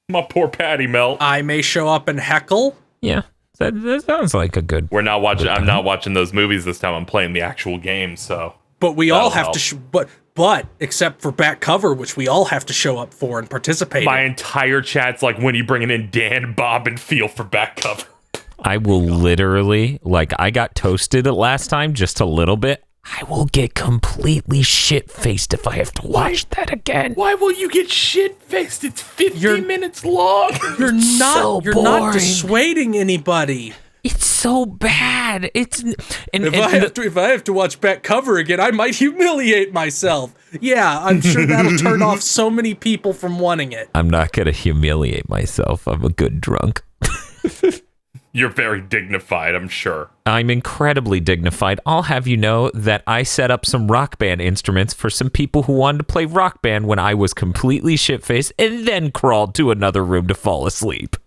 My poor patty melt. I may show up and heckle. Yeah. That sounds like a good... I'm not watching those movies this time. I'm playing the actual game, so. But we all That'll have help. to but except for back cover, which we all have to show up for and participate My in. entire chat's like, when are you bringing in Dan, Bob, and Feel for back cover? I will literally, like, I got toasted last time just a little bit. I will get completely shit-faced if I have to watch that again. Why will you get shit-faced? It's 50 minutes long. You're not so boring. dissuading anybody. It's so bad. It's... If I have to watch back cover again, I might humiliate myself. Yeah, I'm sure that'll turn off so many people from wanting it. I'm not going to humiliate myself. I'm a good drunk. You're very dignified, I'm sure. I'm incredibly dignified. I'll have you know that I set up some Rock Band instruments for some people who wanted to play Rock Band when I was completely shit-faced and then crawled to another room to fall asleep.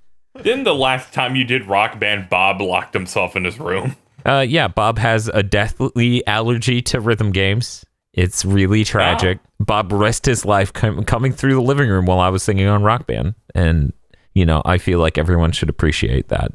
Didn't the last time you did Rock Band, Bob locked himself in his room? Yeah, Bob has a deathly allergy to rhythm games. It's really tragic. Wow. Bob risked his life coming through the living room while I was singing on Rock Band. And, you know, I feel like everyone should appreciate that.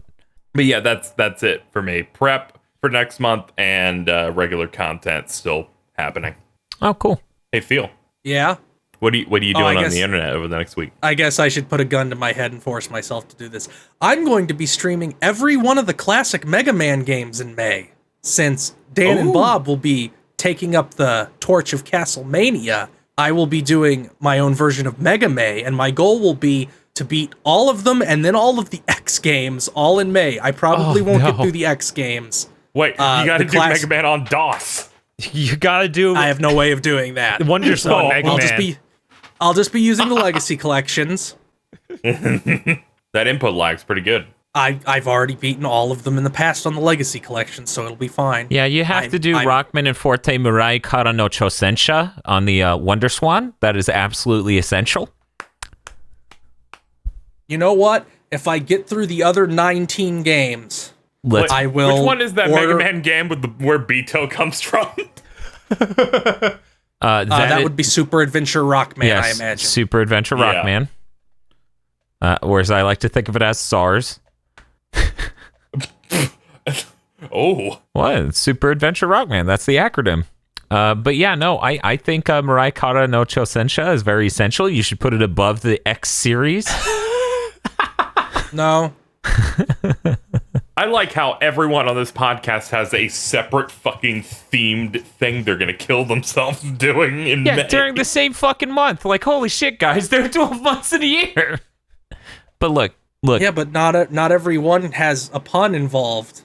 But yeah, that's it for me. Prep for next month and regular content still happening. Oh, cool. Hey, Phil. Yeah? What are you doing on the internet over the next week? I guess I should put a gun to my head and force myself to do this. I'm going to be streaming every one of the classic Mega Man games in May, since Dan and Bob will be taking up the torch of Castlevania. I will be doing my own version of Mega May, and my goal will be to beat all of them and then all of the X games all in May. I probably won't get through the X games. Wait, you gotta do Mega Man on DOS. You gotta do... I have no way of doing that. Wonderswan Mega Man. I'll just be using the Legacy collections. That input lag's pretty good. I've already beaten all of them in the past on the Legacy collection, so it'll be fine. Yeah, you have to do Rockman and Forte Mirai Kara no Chosensha on the Wonderswan. That is absolutely essential. You know what? If I get through the other 19 games, I will. Which one is that Mega Man game with where Beto comes from? That would be Super Adventure Rockman, yes, I imagine. Super Adventure Rockman. Or as I like to think of it as SARS. Oh. What? Super Adventure Rockman. That's the acronym. But yeah, no, I think Mirai Kara no Chosensha is very essential. You should put it above the X series. No. I like how everyone on this podcast has a separate fucking themed thing they're gonna kill themselves doing in May. During the same fucking month. Like, holy shit, guys, there are 12 months in a year. But look. Yeah, but not everyone has a pun involved.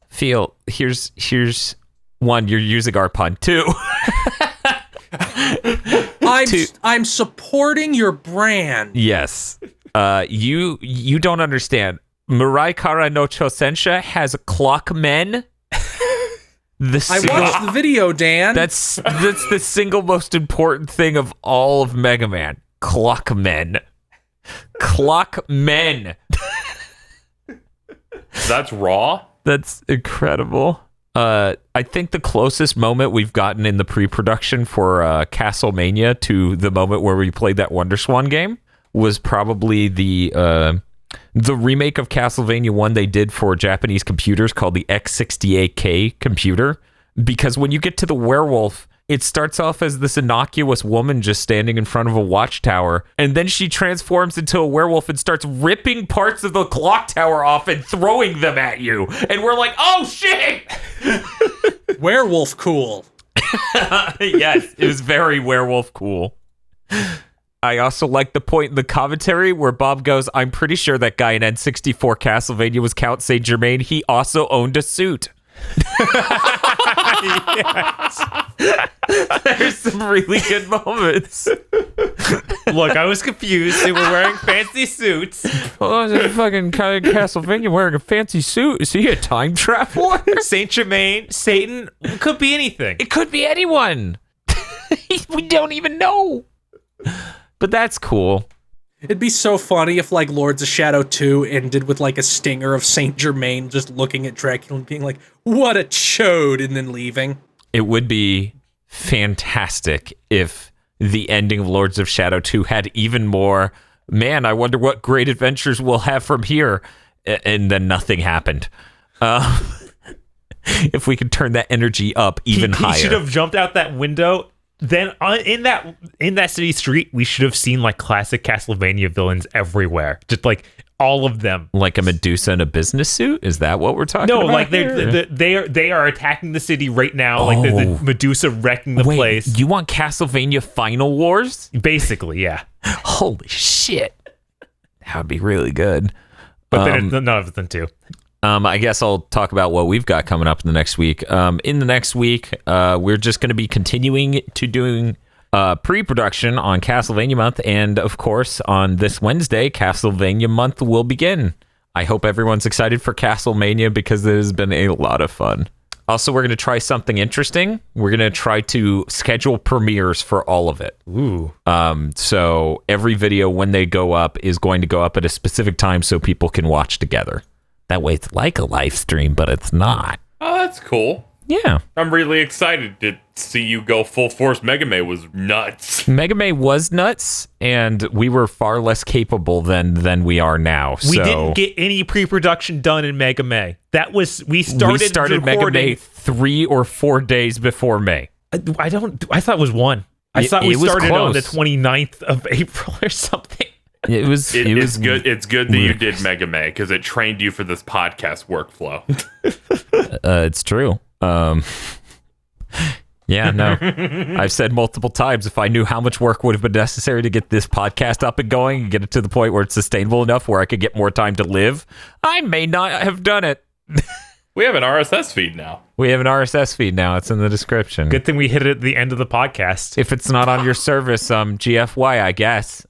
Phil, here's one, you're using our pun. 2. I'm supporting your brand. Yes. You don't understand. Mirai Kara no Chosensha has clock men. I watched the video, Dan. That's the single most important thing of all of Mega Man. Clock men. Clock men. That's raw? That's incredible. I think the closest moment we've gotten in the pre-production for Castlevania to the moment where we played that WonderSwan game was probably the remake of Castlevania 1 they did for Japanese computers called the X68K computer. Because when you get to the werewolf, it starts off as this innocuous woman just standing in front of a watchtower, and then she transforms into a werewolf and starts ripping parts of the clock tower off and throwing them at you. And we're like, oh shit! Werewolf cool. Yes, it was very werewolf cool. I also like the point in the commentary where Bob goes, I'm pretty sure that guy in N64 Castlevania was Count Saint Germain. He also owned a suit. Yes. There's some really good moments. Look, I was confused. They were wearing fancy suits. Oh, there's a fucking Castlevania wearing a fancy suit. Is he a time traveler? Saint Germain, Satan, it could be anything. It could be anyone. We don't even know. But that's cool. It'd be so funny if, like, Lords of Shadow 2 ended with, like, a stinger of Saint Germain just looking at Dracula and being like, what a chode, and then leaving. It would be fantastic if the ending of Lords of Shadow 2 had even more, man, I wonder what great adventures we'll have from here, and then nothing happened. If we could turn that energy up even higher. He should have jumped out that window. Then in that city street, we should have seen like classic Castlevania villains everywhere, just like all of them, like a Medusa in a business suit. Is that what we're talking about? No, like they are attacking the city right now. Like there's the Medusa wrecking the place. You want Castlevania Final Wars? Basically, yeah. Holy shit, that would be really good. But then none of them too. I guess I'll talk about what we've got coming up in the next week. In the next week, we're just going to be continuing to doing pre-production on Castlevania month. And of course, on this Wednesday, Castlevania month will begin. I hope everyone's excited for Castlemania because it has been a lot of fun. Also, we're going to try something interesting. We're going to try to schedule premieres for all of it. Ooh. So every video when they go up is going to go up at a specific time so people can watch together. That way it's like a live stream, but it's not. Oh, that's cool. Yeah. I'm really excited to see you go full force. Mega Man was nuts. Mega Man was nuts, and we were far less capable than we are now. We didn't get any pre-production done in Mega Man. We started Mega Man 3 or 4 days before May. I thought it was 1. I thought we started on the 29th of April or something. It's good. It's good that you did Mega Man because it trained you for this podcast workflow. It's true. Yeah, no. I've said multiple times, if I knew how much work would have been necessary to get this podcast up and going and get it to the point where it's sustainable enough where I could get more time to live, I may not have done it. We have an RSS feed now. It's in the description. Good thing we hit it at the end of the podcast. If it's not on your service, GFY, I guess.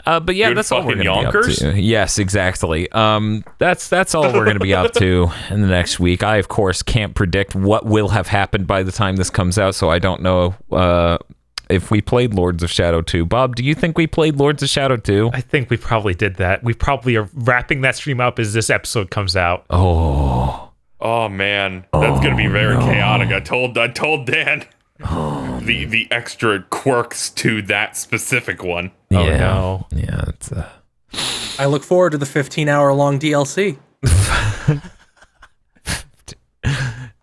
But yeah, Good that's all we're going to be yonkers? up to. Yes, exactly. That's all we're going to be up to in the next week. I, of course, can't predict what will have happened by the time this comes out, so I don't know if we played Lords of Shadow 2. Bob, do you think we played Lords of Shadow 2? I think we probably did that. We probably are wrapping that stream up as this episode comes out. Oh man, that's going to be very chaotic. I told Dan. The extra quirks to that specific one. Yeah. Oh no. Yeah, it's I look forward to the 15-hour-long DLC.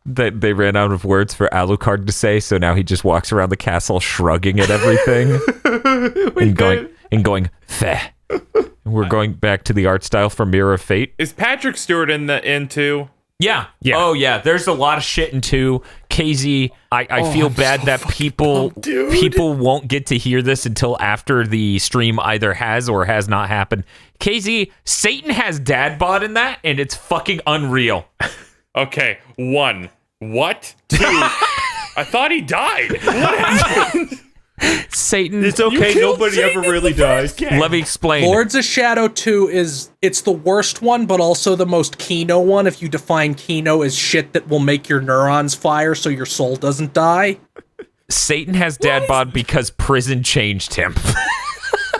They ran out of words for Alucard to say, so now he just walks around the castle shrugging at everything and going, feh. We're going back to the art style from Mirror of Fate. Is Patrick Stewart in two? Yeah. Yeah. Oh, yeah. There's a lot of shit in 2. KZ, I feel bad that people won't get to hear this until after the stream either has or has not happened. KZ, Satan has dad bod in that, and it's fucking unreal. Okay, 1. What? 2. I thought he died. What happened? Satan. It's okay. Nobody ever really dies. Let me explain. Lords of Shadow 2 it's the worst one, but also the most Kino one if you define Kino as shit that will make your neurons fire so your soul doesn't die. Satan has dad bod because prison changed him.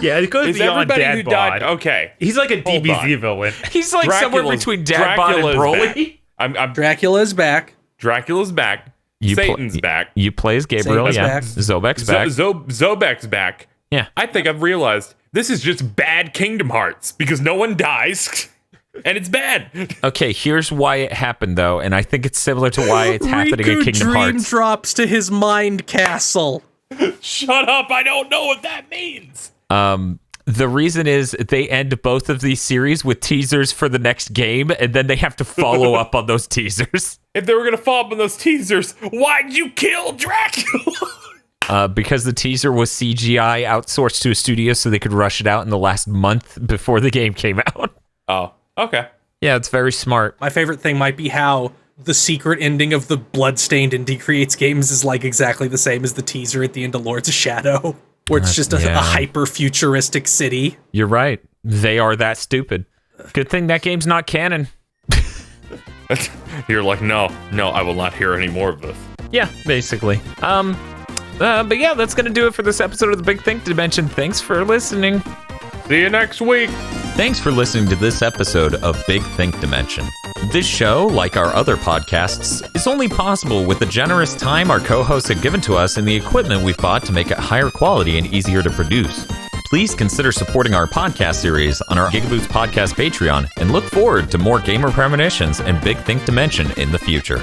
Yeah, it goes Is beyond everybody dad who bod. died? Okay. He's like a Hold DBZ on. villain. He's like somewhere between dad bod and Broly. Dracula is back. Dracula's back. Satan's back. You play as Gabriel, Satan's yeah. back. Zobek's back. Zobek's back. Yeah. I think I've realized this is just bad Kingdom Hearts because no one dies and it's bad. Okay, here's why it happened though, and I think it's similar to why it's happening in Kingdom dream Hearts. drops to his mind castle. Shut up. I don't know what that means. The reason is they end both of these series with teasers for the next game, and then they have to follow up on those teasers. If they were going to follow up on those teasers, why'd you kill Dracula? Because the teaser was CGI outsourced to a studio so they could rush it out in the last month before the game came out. Oh, okay. Yeah, it's very smart. My favorite thing might be how the secret ending of the Bloodstained Indie Creates games is like exactly the same as the teaser at the end of Lords of Shadow, where it's just a hyper-futuristic city. You're right. They are that stupid. Good thing that game's not canon. You're like, no, I will not hear any more of this. Yeah, basically. But yeah, that's gonna do it for this episode of the Big Think Dimension. Thanks for listening. See you next week. Thanks for listening to this episode of Big Think Dimension. This show, like our other podcasts, is only possible with the generous time our co-hosts have given to us and the equipment we've bought to make it higher quality and easier to produce. Please consider supporting our podcast series on our GigaBoots podcast Patreon and look forward to more gamer premonitions and Big Think Dimension in the future.